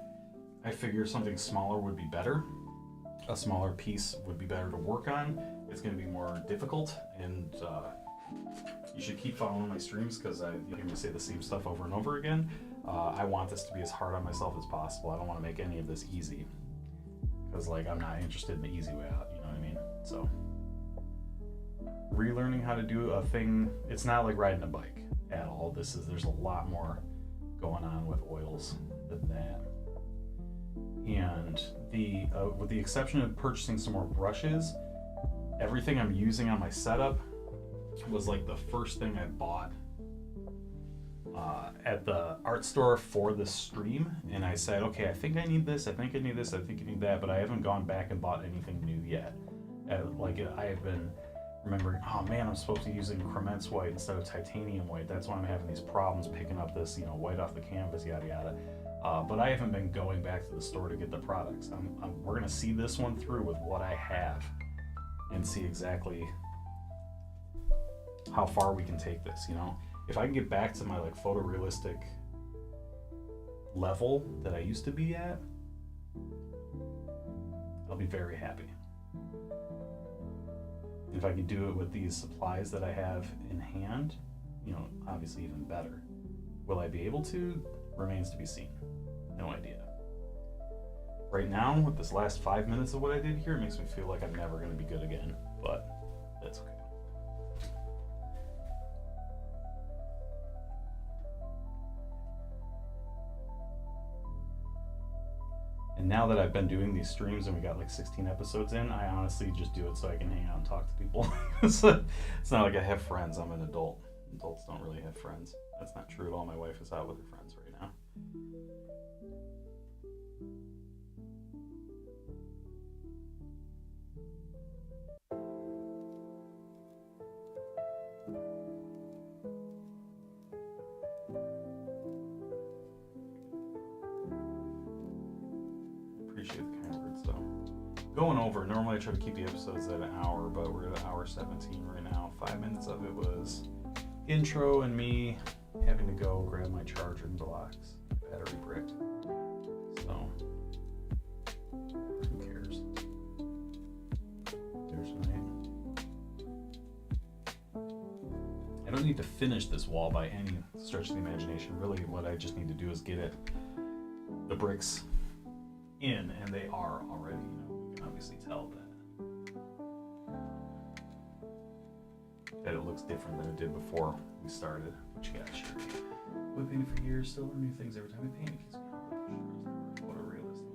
I figure something smaller would be better. A smaller piece would be better to work on. It's going to be more difficult, and you should keep following my streams because you hear me say the same stuff over and over again. I want this to be as hard on myself as possible. I don't want to make any of this easy because I'm not interested in the easy way out, you know what I mean? So relearning how to do a thing, it's not like riding a bike at all. There's a lot more going on with oils than that. And with the exception of purchasing some more brushes, everything I'm using on my setup was like the first thing I bought at the art store for the stream, and I said, okay, I think I need this, I think I need this, I think I need that, but I haven't gone back and bought anything new yet. I have been remembering, oh man, I'm supposed to be using Cremence white instead of titanium white. That's why I'm having these problems picking up this, white off the canvas, yada yada. But I haven't been going back to the store to get the products. We're gonna see this one through with what I have and see exactly how far we can take this, If I can get back to my photorealistic level that I used to be at, I'll be very happy. If I can do it with these supplies that I have in hand, you know, obviously even better. Will I be able to? Remains to be seen. No idea. Right now, with this last 5 minutes of what I did here, it makes me feel like I'm never going to be good again, but that's okay. And now that I've been doing these streams and we got like 16 episodes in, I honestly just do it so I can hang out and talk to people. It's not like I have friends. I'm an adult. Adults don't really have friends. That's not true at all. My wife is out with her friends right now. Appreciate the kind words though. Going over, normally I try to keep the episodes at an hour, but we're at hour 17 right now. 5 minutes of it was intro and me having to go grab my charger and blocks, battery brick. So, who cares? There's my. I don't need to finish this wall by any stretch of the imagination. Really, what I just need to do is get the bricks in, and they are already, you know, we can obviously tell that it looks different than it did before we started, which yeah, sure. We've painted for years, still learn new things every time we paint. It keeps me humble. Photorealism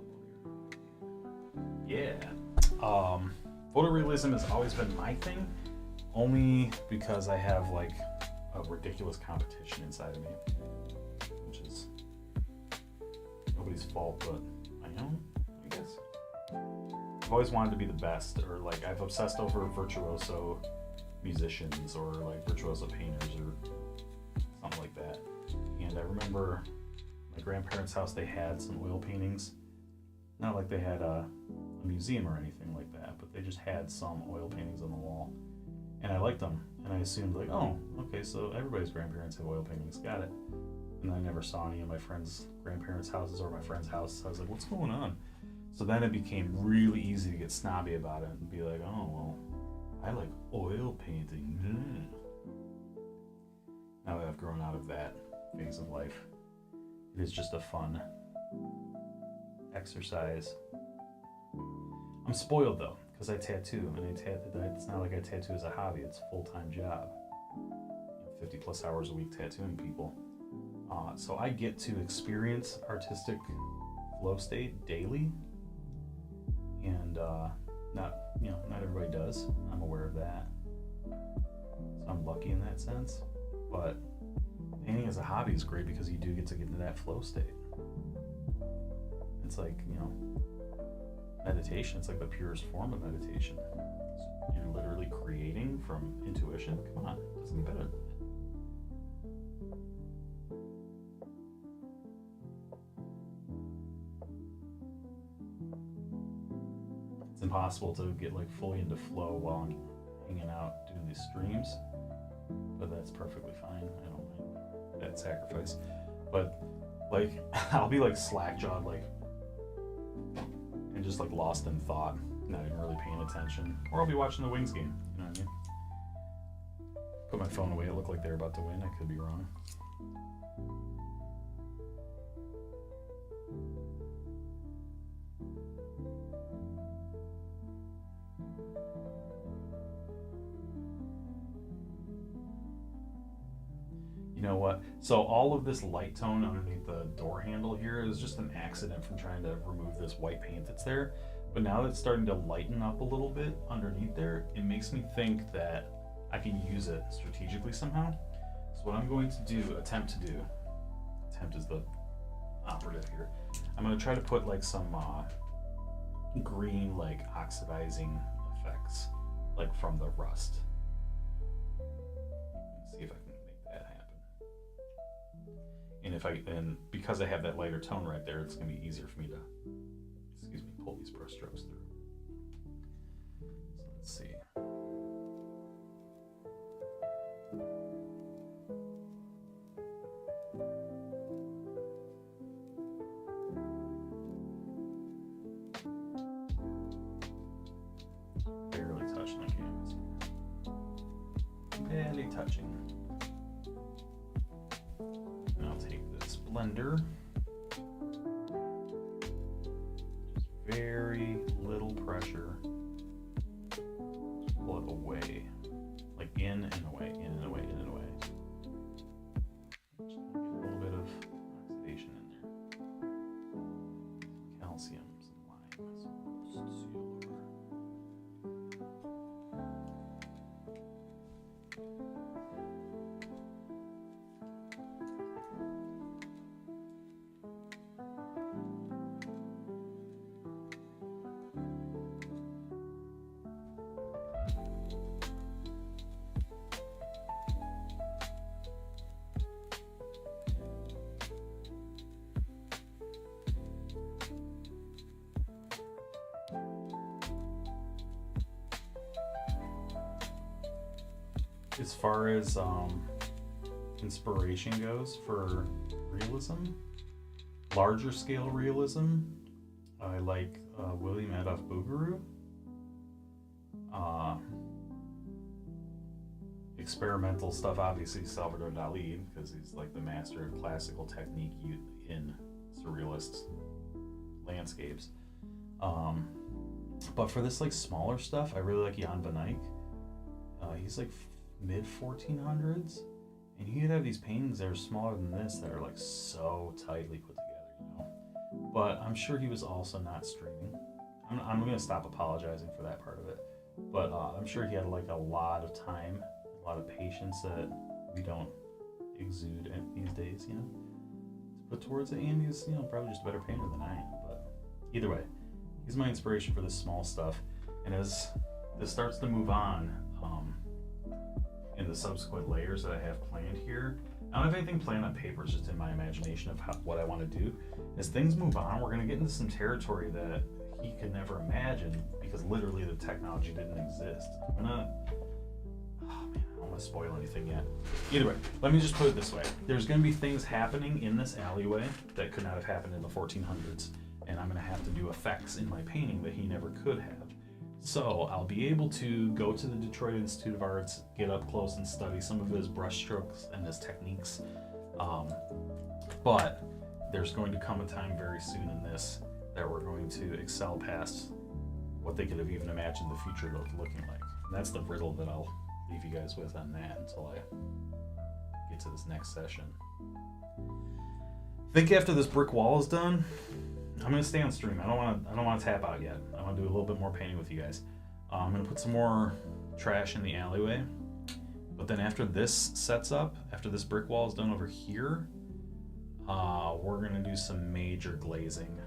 here. Yeah. Photorealism has always been my thing, only because I have like a ridiculous competition inside of me, which is nobody's fault but my own, I guess. I've always wanted to be the best, or like I've obsessed over virtuoso musicians or like virtuoso painters or something like that. And I remember my grandparents' house, they had some oil paintings. Not like they had a museum or anything like that, but they just had some oil paintings on the wall. And I liked them, and I assumed like, oh, okay, so everybody's grandparents have oil paintings, got it. And I never saw any of my friends' grandparents' houses or my friend's house. So I was like, what's going on? So then it became really easy to get snobby about it and be like, oh, well, I like oil painting. Now that I've grown out of that phase of life, it is just a fun exercise. I'm spoiled though, because I tattoo, and it's not like I tattoo as a hobby, it's a full-time job. 50 plus hours a week tattooing people. So I get to experience artistic flow state daily, and not everybody does. I'm aware of that. So I'm lucky in that sense. But painting as a hobby is great because you do get to get into that flow state. It's like, you know, meditation. It's like the purest form of meditation. You're literally creating from intuition. Come on, it doesn't get better than that. It's impossible to get like fully into flow while I'm hanging out doing these streams, but that's perfectly fine. I don't mind that sacrifice. But like, I'll be like slack-jawed, like, and just like lost in thought, not even really paying attention. Or I'll be watching the Wings game, you know what I mean? Put my phone away, it looked like they were about to win. I could be wrong. You know what? So all of this light tone underneath the door handle here is just an accident from trying to remove this white paint that's there. But now that it's starting to lighten up a little bit underneath there, it makes me think that I can use it strategically somehow. So what I'm going to attempt is the operative here. I'm going to try to put like some green, like oxidizing effects, like from the rust. Let's see if I can make that happen. And because I have that lighter tone right there, it's going to be easier for me to, pull these brush strokes through. So let's see. barely touching. And I'll take this blender. Just very little pressure. Just pull it away. Like in and away, in and away, in and away. Just get a little bit of oxidation in there. Calcium, some lime, some seal over. As far as inspiration goes for realism, larger scale realism, I like William Adolph Bouguereau. Experimental stuff, obviously Salvador Dali, because he's like the master of classical technique in surrealist landscapes. But for this like smaller stuff, I really like Jan van Eyck. He's like mid 1400s, and he could have these paintings that are smaller than this that are like so tightly put together, you know. But I'm sure he was also not streaming. I'm gonna stop apologizing for that part of it, but I'm sure he had like a lot of time, a lot of patience that we don't exude these days, you know, to put towards it. And he's, you know, probably just a better painter than I am. But either way, he's my inspiration for this small stuff. And as this starts to move on, in the subsequent layers that I have planned here, I don't have anything planned on paper, it's just in my imagination of what I want to do. As things move on, we're going to get into some territory that he could never imagine, because literally the technology didn't exist. Oh man, I don't want to spoil anything yet. Either way, let me just put it this way. There's going to be things happening in this alleyway that could not have happened in the 1400s, and I'm going to have to do effects in my painting that he never could have. So I'll be able to go to the Detroit Institute of Arts, get up close and study some of his brush strokes and his techniques. But there's going to come a time very soon in this that we're going to excel past what they could have even imagined the future looking like. And that's the riddle that I'll leave you guys with on that until I get to this next session. I think after this brick wall is done, I'm gonna stay on stream. I don't want to tap out yet. I want to do a little bit more painting with you guys. I'm gonna put some more trash in the alleyway, but then after this sets up, after this brick wall is done over here, we're gonna do some major glazing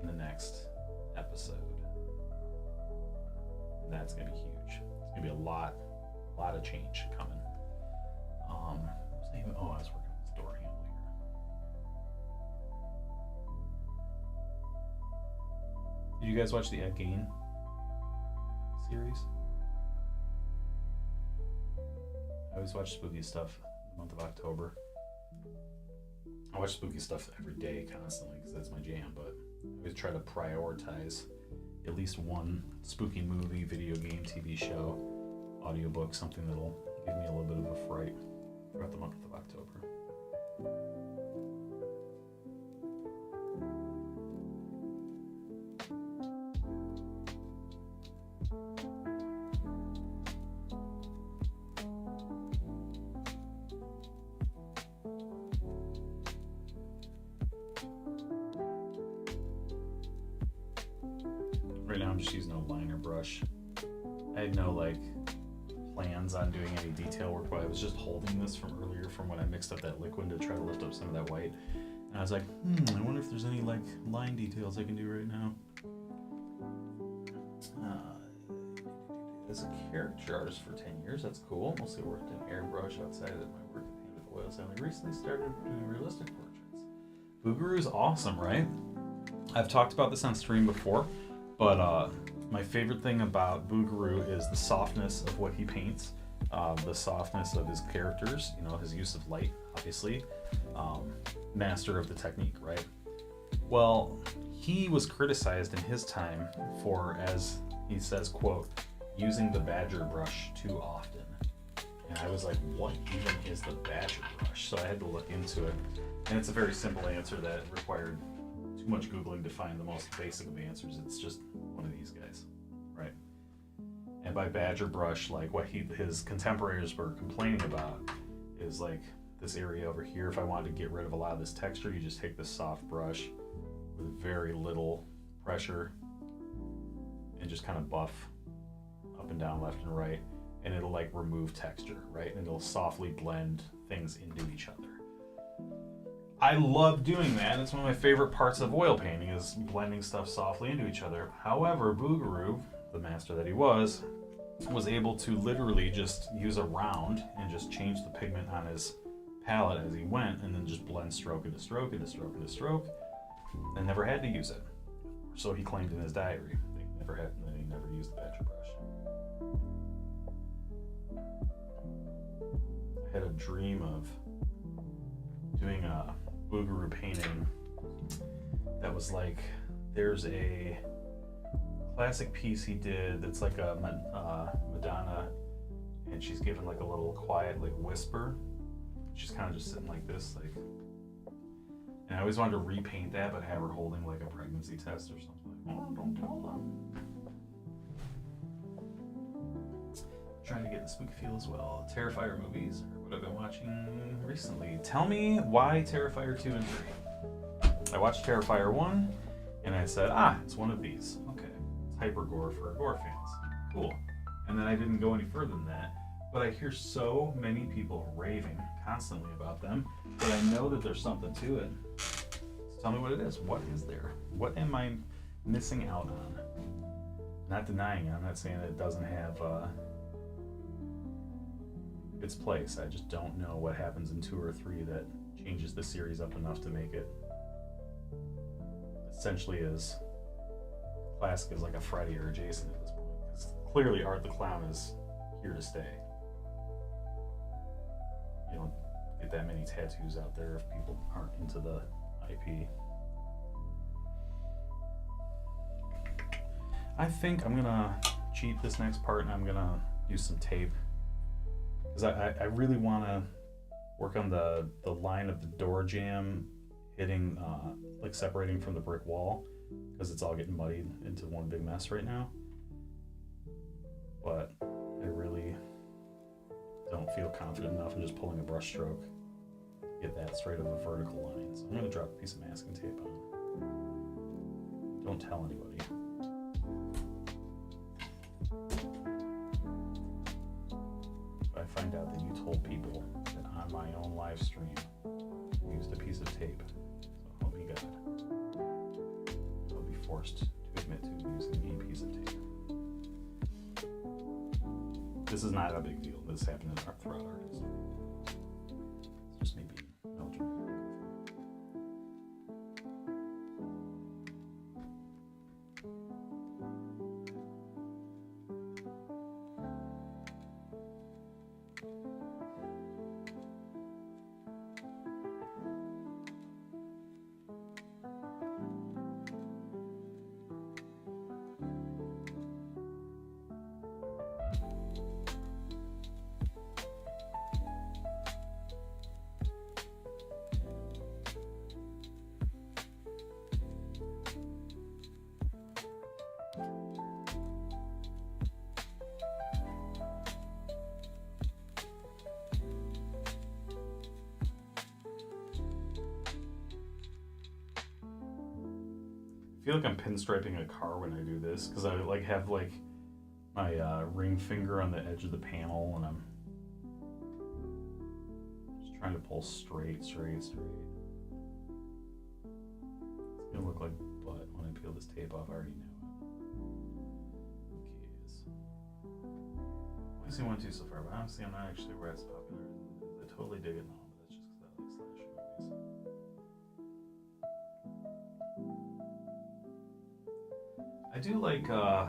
in the next episode. That's gonna be huge. It's gonna be a lot of change coming. I was working on this door handle here. Did you guys watch the Ed Gein series? I always watch spooky stuff in the month of October. I watch spooky stuff every day constantly because that's my jam, but I always try to prioritize at least one spooky movie, video game, TV show, audiobook, something that'll give me a little bit of a fright throughout the month of October. Right now I'm just using a liner brush. I had no plans on doing any detail work, but I was just holding this from earlier from when I mixed up that liquid to try to lift up some of that white. And I was like, I wonder if there's any line details I can do right now. As a character artist for 10 years, that's cool. Mostly worked in airbrush outside of my work with oils. I recently started doing realistic portraits. Bouguereau is awesome, right? I've talked about this on stream before, but my favorite thing about Bouguereau is the softness of what he paints, the softness of his characters, his use of light, obviously, master of the technique, right? Well, he was criticized in his time for, as he says, quote, using the badger brush too often. And I was like, what even is the badger brush? So I had to look into it. And it's a very simple answer that required too much Googling to find the most basic of answers. It's just one of these guys, right? And by badger brush, like what his contemporaries were complaining about is like this area over here. If I wanted to get rid of a lot of this texture, you just take this soft brush with very little pressure and just kind of buff up and down, left and right, and it'll like remove texture, right? And it'll softly blend things into each other. I love doing that. It's one of my favorite parts of oil painting, is blending stuff softly into each other. However, Boogaroo, the master that he was able to literally just use a round and just change the pigment on his palette as he went, and then just blend stroke into stroke into stroke into stroke, and never had to use it. So he claimed in his diary. He never used the badger brush. I had a dream of doing a Boogaroo painting that was like, there's a classic piece he did that's like a Madonna, and she's given like a little quiet like whisper. She's kind of just sitting like this, like, and I always wanted to repaint that, but have her holding like a pregnancy test or something. Oh, don't tell them. Trying to get in the spooky feel as well. Terrifier movies, or what I've been watching recently. Tell me why Terrifier 2 and 3. I watched Terrifier 1, and I said, it's one of these. Okay, it's hyper gore for gore fans. Cool. And then I didn't go any further than that. But I hear so many people raving constantly about them that I know that there's something to it. So tell me what it is. What is there? What am I missing out on? Not denying it. I'm not saying that it doesn't have its place. I just don't know what happens in 2 or 3 that changes the series up enough to make it essentially as classic as like a Freddy or a Jason at this point. Because clearly Art the Clown is here to stay. You don't get that many tattoos out there if people aren't into the IP. I think I'm gonna cheat this next part, and I'm gonna use some tape, because I really want to work on the line of the door jamb hitting, like separating from the brick wall, because it's all getting muddied into one big mess right now. But I really don't feel confident enough in just pulling a brush stroke to get that straight of a vertical line. So I'm going to drop a piece of masking tape on. Don't tell anybody. If I find out that you told people that on my own live stream I used a piece of tape, so help me God, I'll be forced to admit to using a piece of tape. This is not a big deal. This happened throughout artists. It's just me being melodramatic. I feel like I'm pinstriping a car when I do this, because I like have like my ring finger on the edge of the panel, and I'm just trying to pull straight. It's gonna look like butt when I peel this tape off. I already know it. I've seen 1, 2 so far, but honestly I'm not actually where it's popular. I totally dig it now, but that's just because I like slasher movies. I do like, I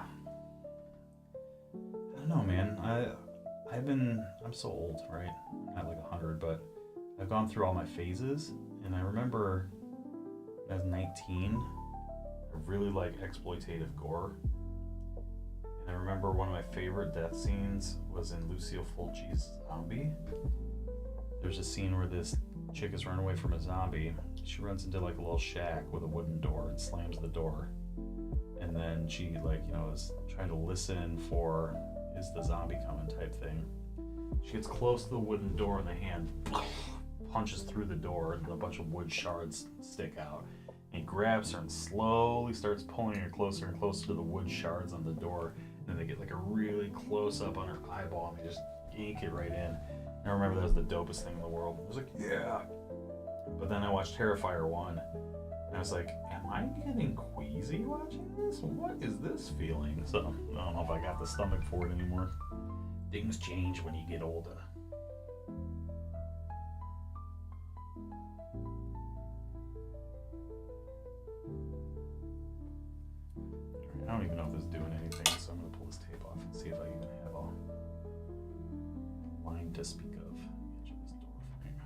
don't know, man. I'm so old, right? I'm not like 100, but I've gone through all my phases, and I remember when I was 19, I really like exploitative gore. And I remember one of my favorite death scenes was in Lucille Fulci's Zombie. There's a scene where this chick is running away from a zombie. She runs into like a little shack with a wooden door and slams the door. And then she is trying to listen for, is the zombie coming type thing. She gets close to the wooden door and the hand punches through the door and a bunch of wood shards stick out. And he grabs her and slowly starts pulling her closer and closer to the wood shards on the door. And then they get like a really close up on her eyeball and they just yank it right in. And I remember that was the dopest thing in the world. I was like, yeah. But then I watched Terrifier 1 and I was like, am I getting queasy watching this? What is this feeling? So I don't know if I got the stomach for it anymore. Things change when you get older. I don't even know if this is doing anything, so I'm going to pull this tape off and see if I even have a line to speak of. Edge of this door frame.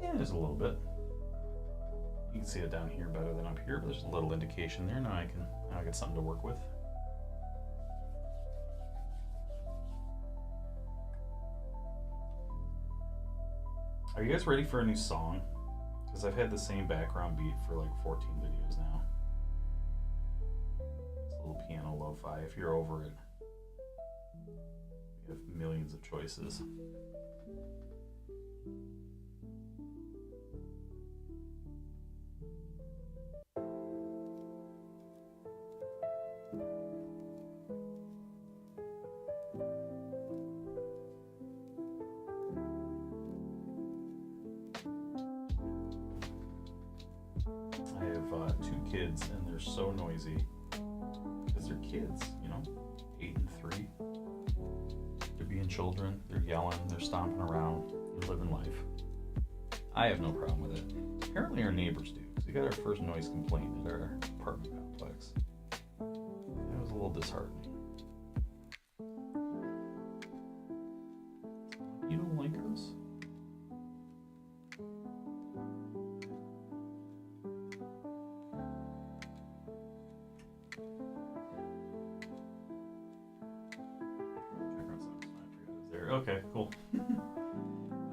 Yeah, there's a little bit. You can see it down here better than up here, but there's a little indication there. Now I got something to work with. Are you guys ready for a new song? Because I've had the same background beat for like 14 videos now. It's a little piano lo-fi. If you're over it, you have millions of choices. I have 2 kids and they're so noisy because they're kids, 8 and 3. They're being children, they're yelling, they're stomping around, they're living life. I have no problem with it. Apparently our neighbors do, because we got our first noise complaint at our apartment complex. It was a little disheartening. You don't like us? Okay, cool.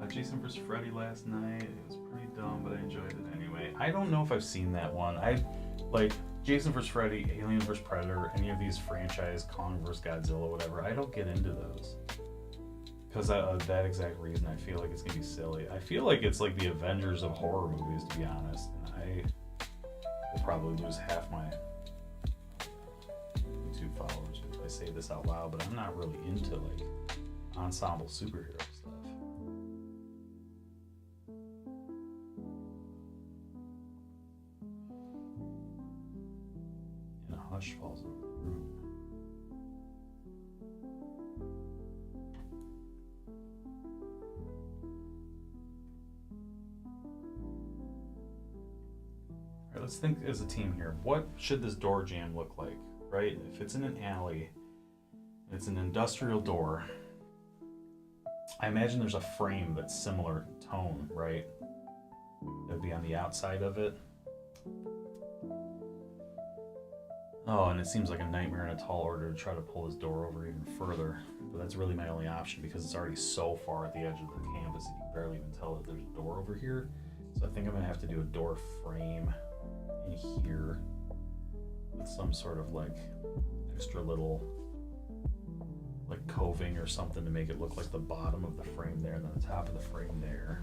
Jason vs. Freddy last night. It was pretty dumb, but I enjoyed it anyway. I don't know if I've seen that one. I like Jason vs. Freddy, Alien vs. Predator, any of these franchise, Kong vs. Godzilla, whatever. I don't get into those because that exact reason. I feel like it's gonna be silly. I feel like it's like the Avengers of horror movies, to be honest. And I will probably lose half my YouTube followers if I say this out loud, but I'm not really into like ensemble superhero stuff. And a hush falls over the room. Alright, let's think as a team here. What should this door jam look like, right? If it's in an alley, it's an industrial door. I imagine there's a frame that's similar tone, right? That would be on the outside of it. Oh, and it seems like a nightmare and a tall order to try to pull this door over even further. But that's really my only option because it's already so far at the edge of the canvas that you can barely even tell that there's a door over here. So I think I'm gonna have to do a door frame in here with some sort of like extra little like coving or something to make it look like the bottom of the frame there and then the top of the frame there.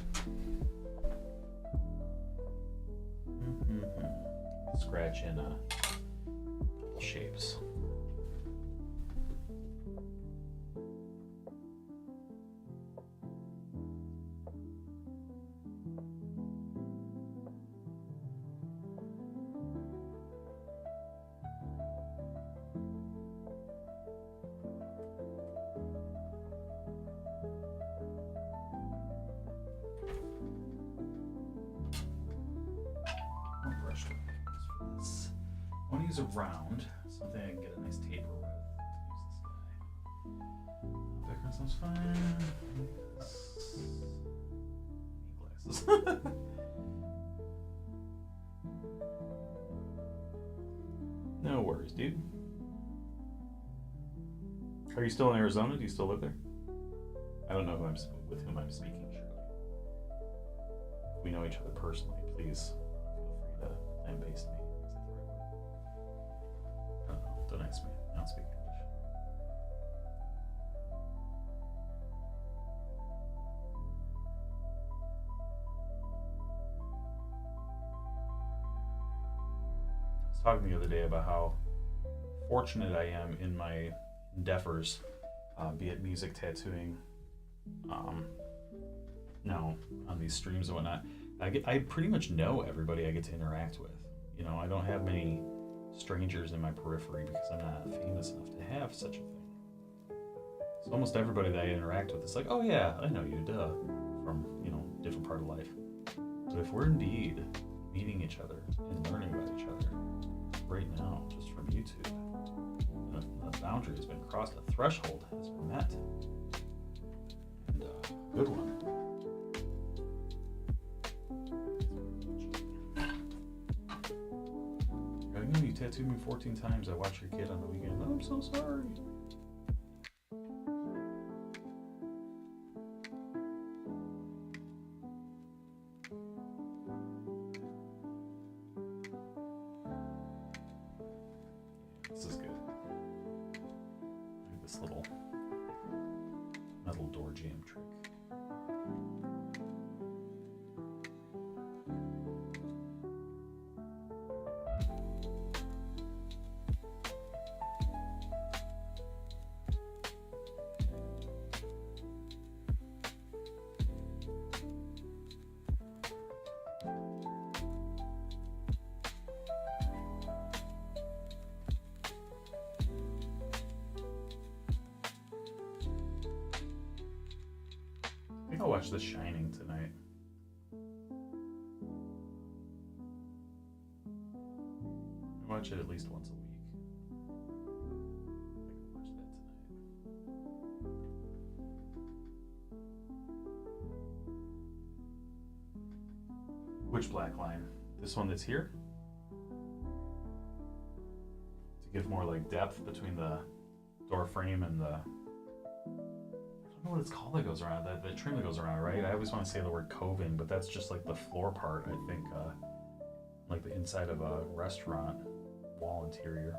Scratch in couple shapes. I want to use a round, something I can get a nice taper with. Use this guy. Background sounds fine. Need glasses. No worries, dude. Are you still in Arizona? Do you still live there? I don't know with whom I'm speaking, Shirley. If we know each other personally, please feel free to lambaste me. Is that the right word? I don't know. Don't ask me. I don't speak English. I was talking the other day about how fortunate I am in my endeavors, be it music, tattooing, on these streams and whatnot. I pretty much know everybody I get to interact with. You know, I don't have many strangers in my periphery because I'm not famous enough to have such a thing. So almost everybody that I interact with is like, oh yeah, I know you, duh, from, different part of life. But if we're indeed meeting each other and learning about each other right now, just from YouTube, the boundary has been crossed, a threshold has been met. And good one. I know you tattooed me 14 times. I watched your kid on the weekend. Oh, I'm so sorry. This is good. I like this little metal door jam trick. I think I'll watch The Shining tonight. I watch it at least once a week. I think I'll watch that tonight. Which black line? This one that's here? To give more like depth between the door frame and the... I don't know what it's called that goes around, the trim that goes around, right? I always want to say the word coving, but that's just like the floor part, I think, like the inside of a restaurant wall interior.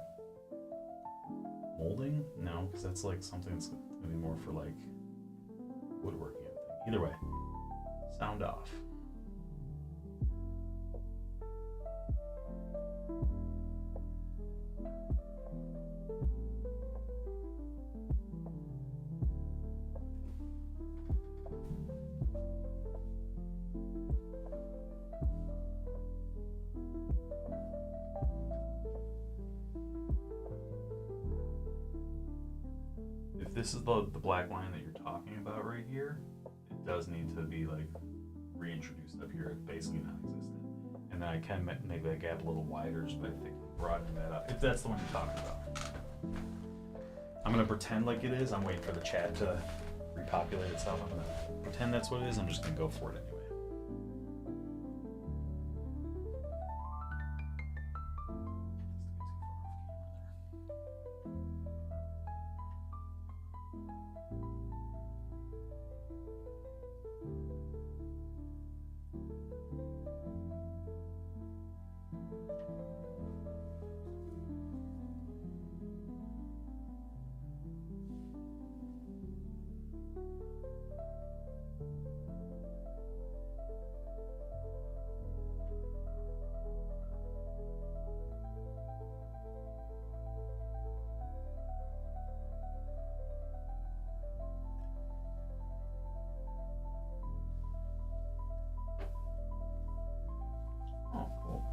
Molding? No, because that's like something that's going to be more for like woodworking, I think. Either way, sound off. If this is the black line that you're talking about right here, it does need to be like reintroduced up here. It's basically non-existent. And then I can make that gap a little wider just by broadening that up. If that's the one you're talking about. I'm gonna pretend like it is. I'm waiting for the chat to repopulate itself. I'm gonna pretend that's what it is. I'm just gonna go for it anyway. Oh, cool.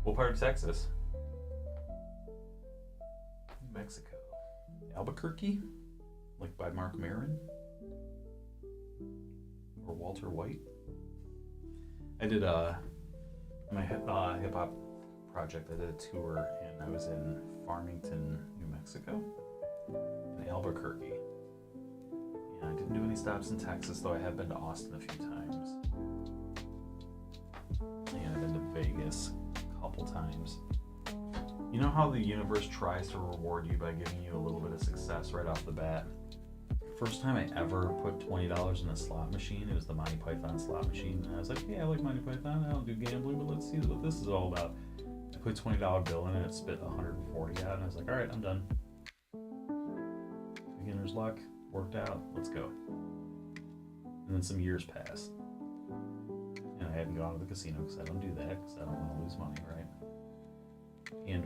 What part of Texas? New Mexico. Albuquerque? Like by Mark Maron? Or Walter White? I did my hip hop project. I did a tour and I was in Farmington, New Mexico, and Albuquerque. Yeah, I didn't do any stops in Texas, though I have been to Austin a few times. And I've been to Vegas a couple times. You know how the universe tries to reward you by giving you a little bit of success right off the bat? First time I ever put $20 in a slot machine, it was the Monty Python slot machine. And I was like, yeah, I like Monty Python. I don't do gambling, but let's see what this is all about. I put a $20 bill in it, it spit 140 out, and I was like, all right, I'm done. Beginner's luck, worked out, let's go. And then some years passed. And I hadn't gone to the casino because I don't do that, because I don't want to lose money, right? And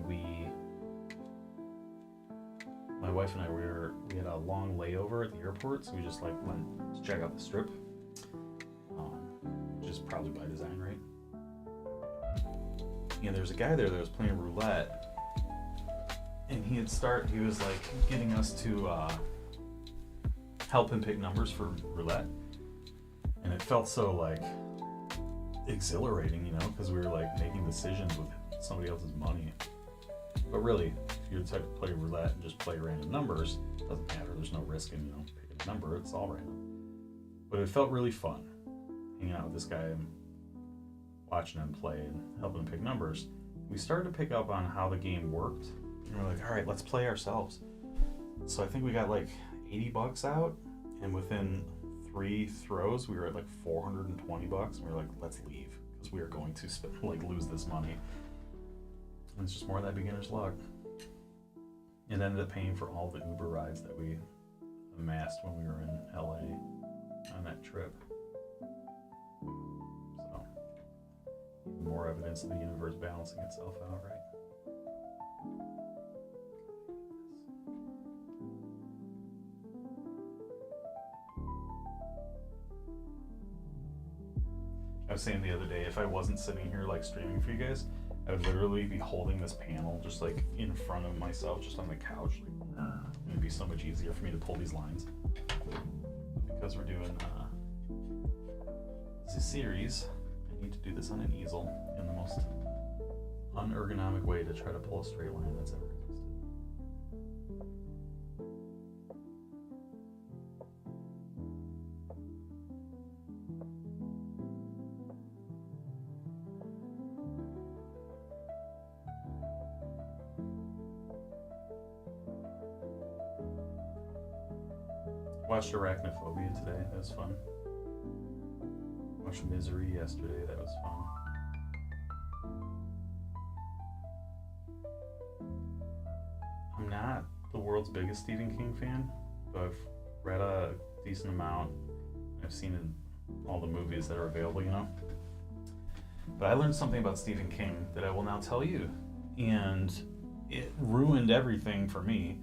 my wife and I, we had a long layover at the airport, so we just like went to check out the strip, which is probably by design, right? And there's a guy there that was playing roulette, and he was like getting us to help him pick numbers for roulette, and it felt so like exhilarating, you know, because we were like making decisions with somebody else's money. But really, if you're the type to play roulette and just play random numbers, it doesn't matter. There's no risk in, you know, picking a number. It's all random. But it felt really fun hanging out with this guy and watching him play and helping him pick numbers. We started to pick up on how the game worked, and we're like, all right, let's play ourselves. So I think we got like $80 out, and within 3 throws, we were at like $420, and we were like, let's leave, because we are going to lose this money. And it's just more of that beginner's luck. And ended up paying for all the Uber rides that we amassed when we were in LA on that trip. So, even more evidence of the universe balancing itself out, right? I was saying the other day, if I wasn't sitting here like streaming for you guys, I would literally be holding this panel just like in front of myself, just on the couch. Like, it'd be so much easier for me to pull these lines. Because we're doing this series, I need to do this on an easel in the most unergonomic way to try to pull a straight line that's ever existed. Watched Arachnophobia today, that was fun. Watched Misery yesterday, that was fun. I'm not the world's biggest Stephen King fan, but I've read a decent amount. I've seen all the movies that are available, you know. But I learned something about Stephen King that I will now tell you, and it ruined everything for me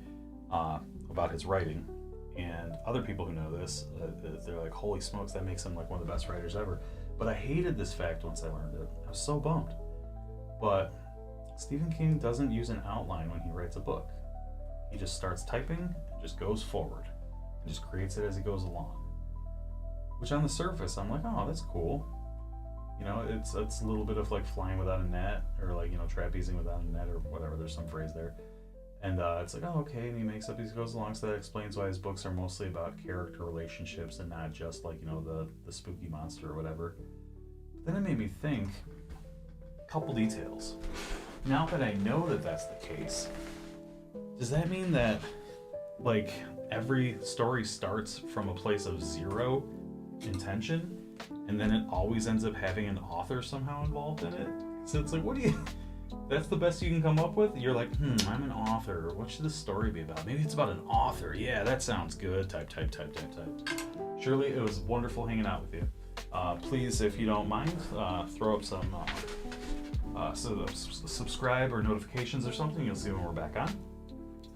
about his writing. And other people who know this, they're like, holy smokes, that makes him like one of the best writers ever. But I hated this fact once I learned it. I was so bummed. But Stephen King doesn't use an outline when he writes a book. He just starts typing and just goes forward and just creates it as he goes along. Which on the surface, I'm like, oh, that's cool. You know, it's a little bit of like flying without a net, or like, you know, trapezing without a net, or whatever. There's some phrase there. And it's like, oh, okay, and he makes up, he goes along, so that explains why his books are mostly about character relationships and not just like, you know, the spooky monster or whatever. But then it made me think, a couple details. Now that I know that that's the case, does that mean that, like, every story starts from a place of zero intention, and then it always ends up having an author somehow involved in it? So it's like, what do you... That's the best you can come up with? You're like, I'm an author. What should this story be about? Maybe it's about an author. Yeah, that sounds good. Type. Shirley, it was wonderful hanging out with you. Please, if you don't mind, throw up some subscribe or notifications or something. You'll see when we're back on.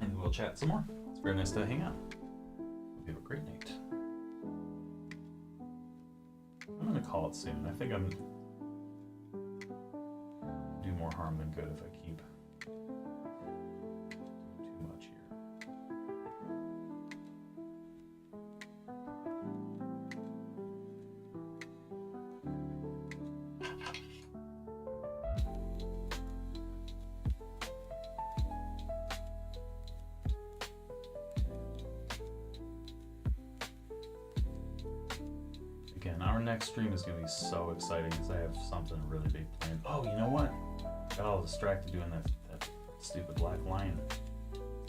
And we'll chat some more. It's very nice to hang out. Hope you have a great night. I'm going to call it soon. I think I'm... do more harm than good if I keep doing too much here. Again, our Our next stream is gonna be so exciting because I have something really big planned. Oh, you know what? Got all distracted doing that stupid black line.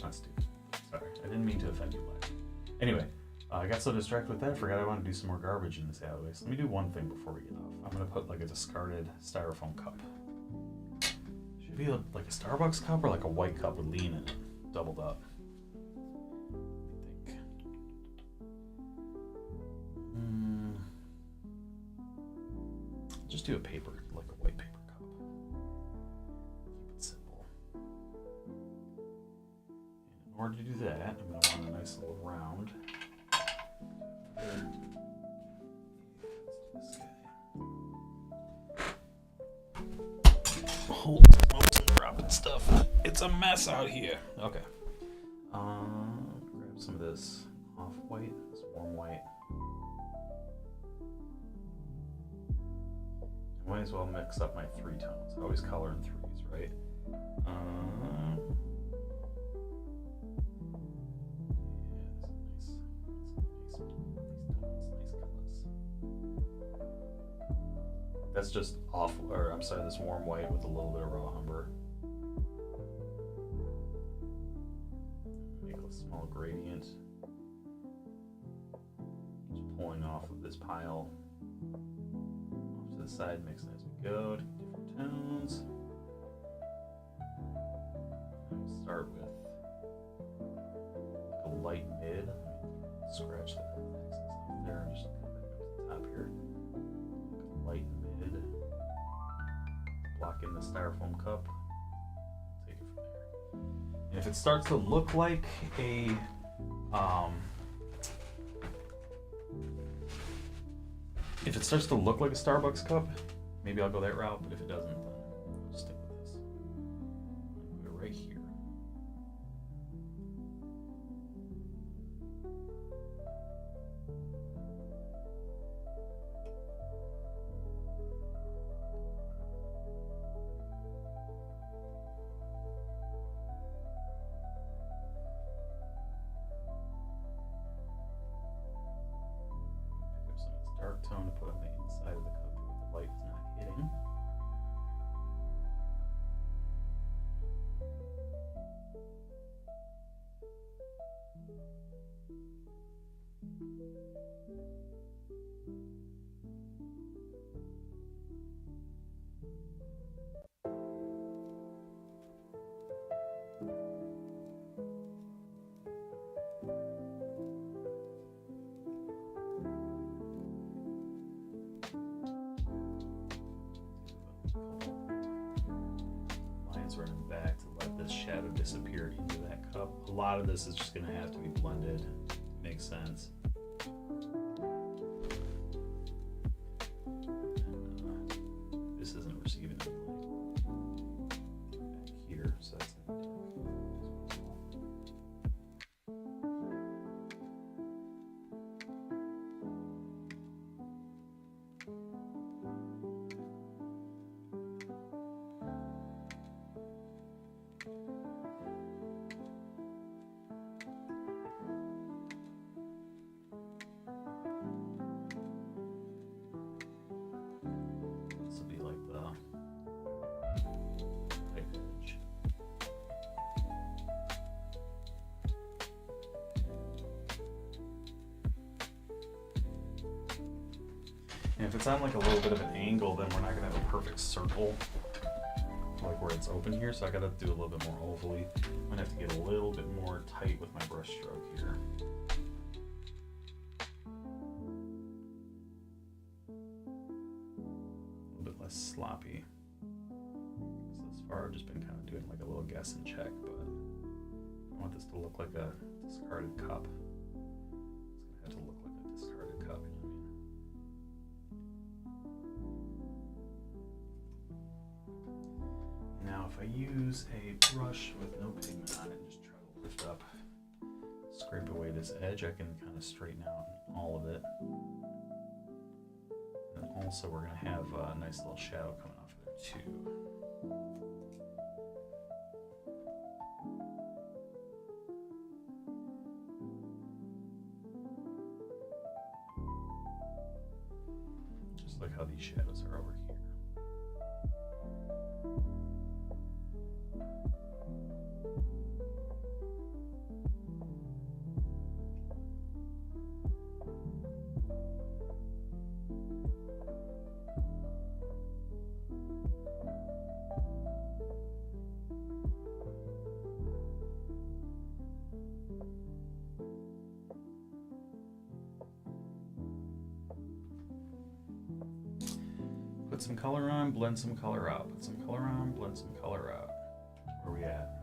Not stupid. Sorry, I didn't mean to offend you, Black. Anyway, I got so distracted with that, I forgot I wanted to do some more garbage in this alleyway. So let me do one thing before we get off. I'm gonna put like a discarded styrofoam cup. Should be like a Starbucks cup or like a white cup with lean in it, doubled up. I think. Just do a paper, like a white paper cup. Keep it simple. And in order to do that, I'm going to want a nice little round. There. Let's do this guy. Holy smokes, I'm dropping stuff. It's a mess out here. Okay. Grab some of this off-white, this warm white. Might as well mix up my three tones. I always color in threes, right? Yeah, this is nice colors. That's just off, or I'm sorry, this warm white with a little bit of raw umber. Make a small gradient. Just pulling off of this pile. The side, mixing as we go to different tones. And we'll start with a light mid. Scratch that excess up there and just come back up to the top here. Light mid. Block in the styrofoam cup. Take it from there. And if it starts to look like a if it starts to look like a Starbucks cup, maybe I'll go that route, but if it doesn't, then I'll just stick with this. Put it right here. Dark tone to put on the inside of the cup where the light is not hitting. Running back to let this shadow disappear into that cup. A lot of this is just going to have to be blended. Makes sense. And, this isn't receiving any light back here, so that's in the dark. And if it's on like a little bit of an angle, then we're not gonna have a perfect circle, like where it's open here. So I gotta do a little bit more ovally. I'm gonna have to get a little bit more tight with my brush stroke here. A little bit less sloppy. So thus far I've just been kind of doing like a little guess and check, but I want this to look like a discarded cup. It's gonna have to look like a discarded cup, you know what I mean? Now if I use a brush with no pigment on it and just try to lift up, scrape away this edge, I can kind of straighten out all of it. And also we're going to have a nice little shadow coming off of there too. how these shadows are over here. Put some color on, blend some color out. Put some color on, blend some color out. Where are we at?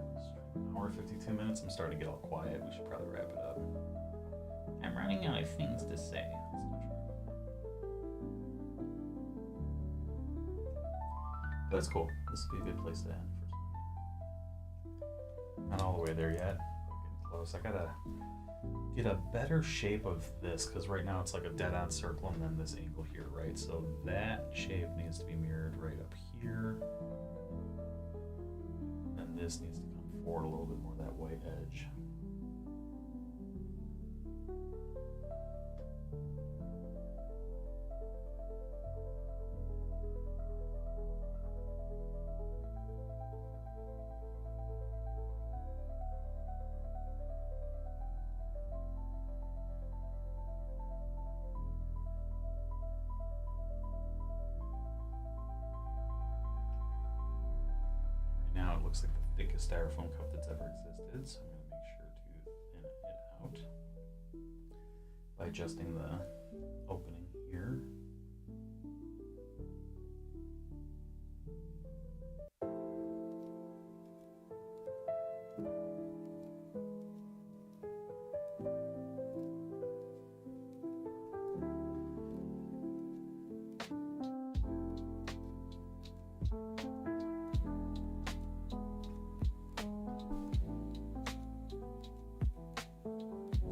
An hour 52 minutes. I'm starting to get all quiet. We should probably wrap it up. I'm running out of things to say. That's not true. But that's cool. This would be a good place to end for something. Not all the way there yet. Getting close. I gotta get a better shape of this because right now it's like a dead-on circle and then this angle here, right? So that shape needs to be mirrored right up here. And this needs to come forward a little bit more, that white edge. Now it looks like the thickest styrofoam cup that's ever existed, so I'm going to make sure to thin it out by adjusting the opening here.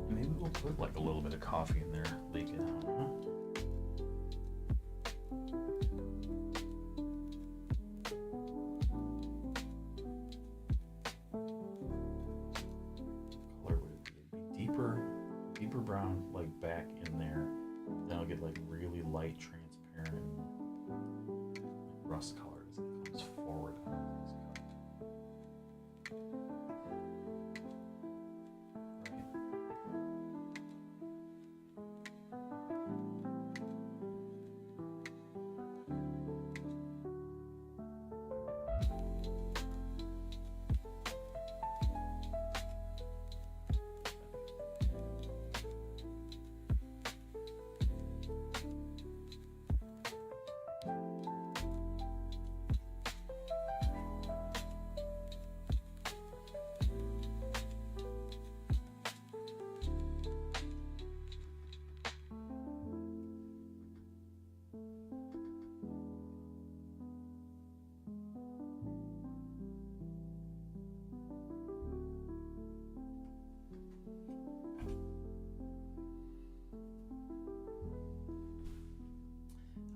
Maybe we'll put like a little bit of coffee in there, leak it out, huh? Color would it be? Deeper brown, like back in there. Then I'll get like really light, transparent rust color as it comes forward out of this cup.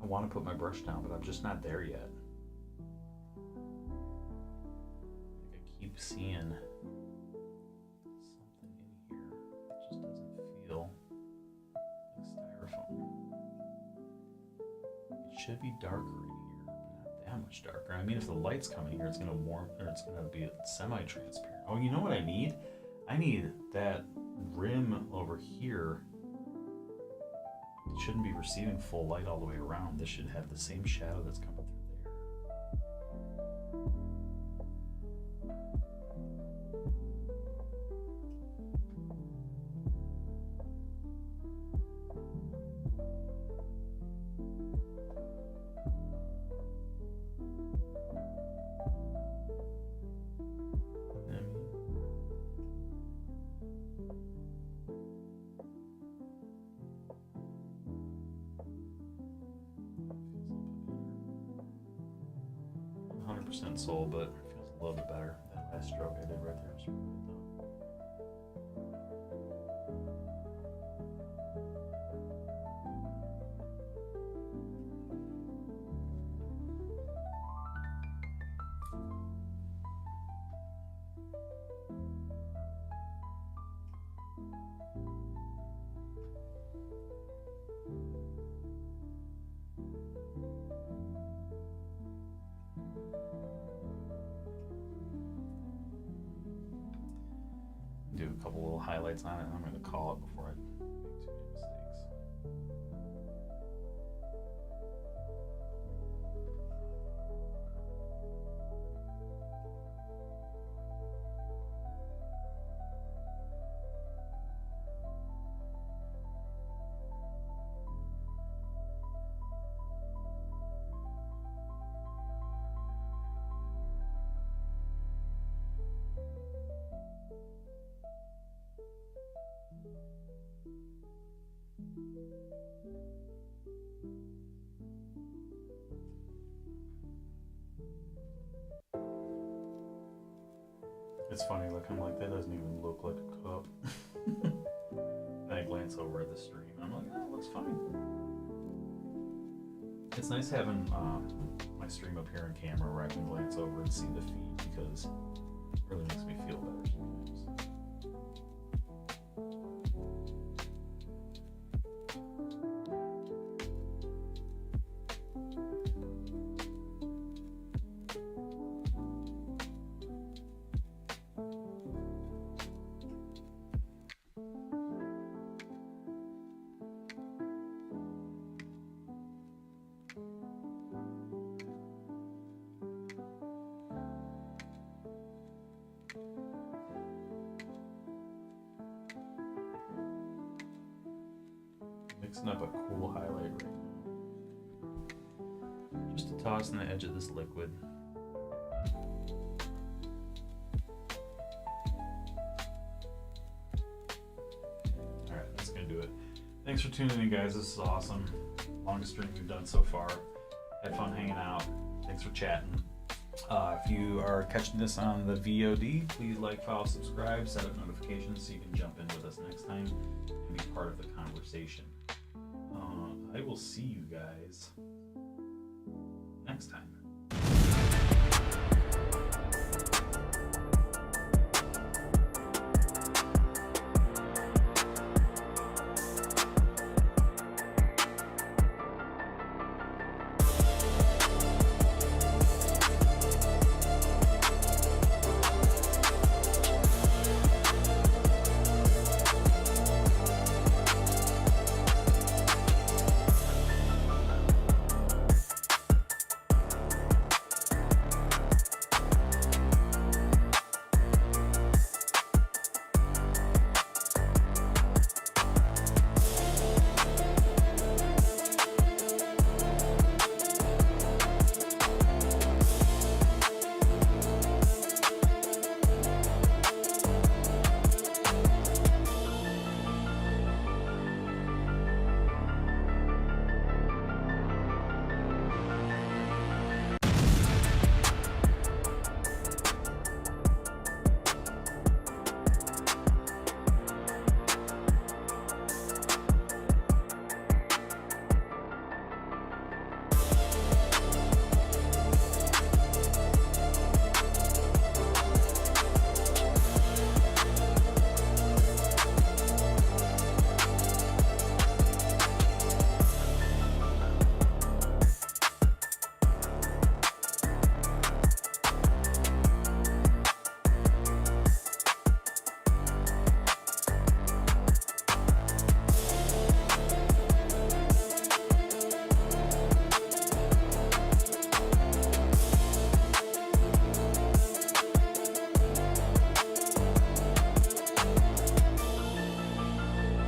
I want to put my brush down, but I'm just not there yet. Like I keep seeing something in here that just doesn't feel like styrofoam. It should be darker in here, but not that much darker. I mean, if the light's coming here, it's gonna warm, or it's gonna be semi-transparent. Oh, you know what I need? I need that rim over here. It shouldn't be receiving full light all the way around. This should have the same shadow that's coming through there. Soul, but it feels a little bit better. That last stroke I did right there was really good though. a couple little highlights on it, and I'm going to call it before I make too many mistakes. It's funny looking, like, that doesn't even look like a cup. Then I glance over at the stream and I'm like, oh, it looks fine. It's nice having my stream up here on camera where I can glance over and see the feed, because it really makes me feel better sometimes. Mixing up a cool highlight right now. Just to toss in the edge of this liquid. Alright, that's gonna do it. Thanks for tuning in, guys. This is awesome. Longest stream we've done so far. Had fun hanging out. Thanks for chatting. If you are catching this on the VOD, please like, follow, subscribe, set up notifications so you can jump in with us next time and be part of the conversation. I will see you guys next time.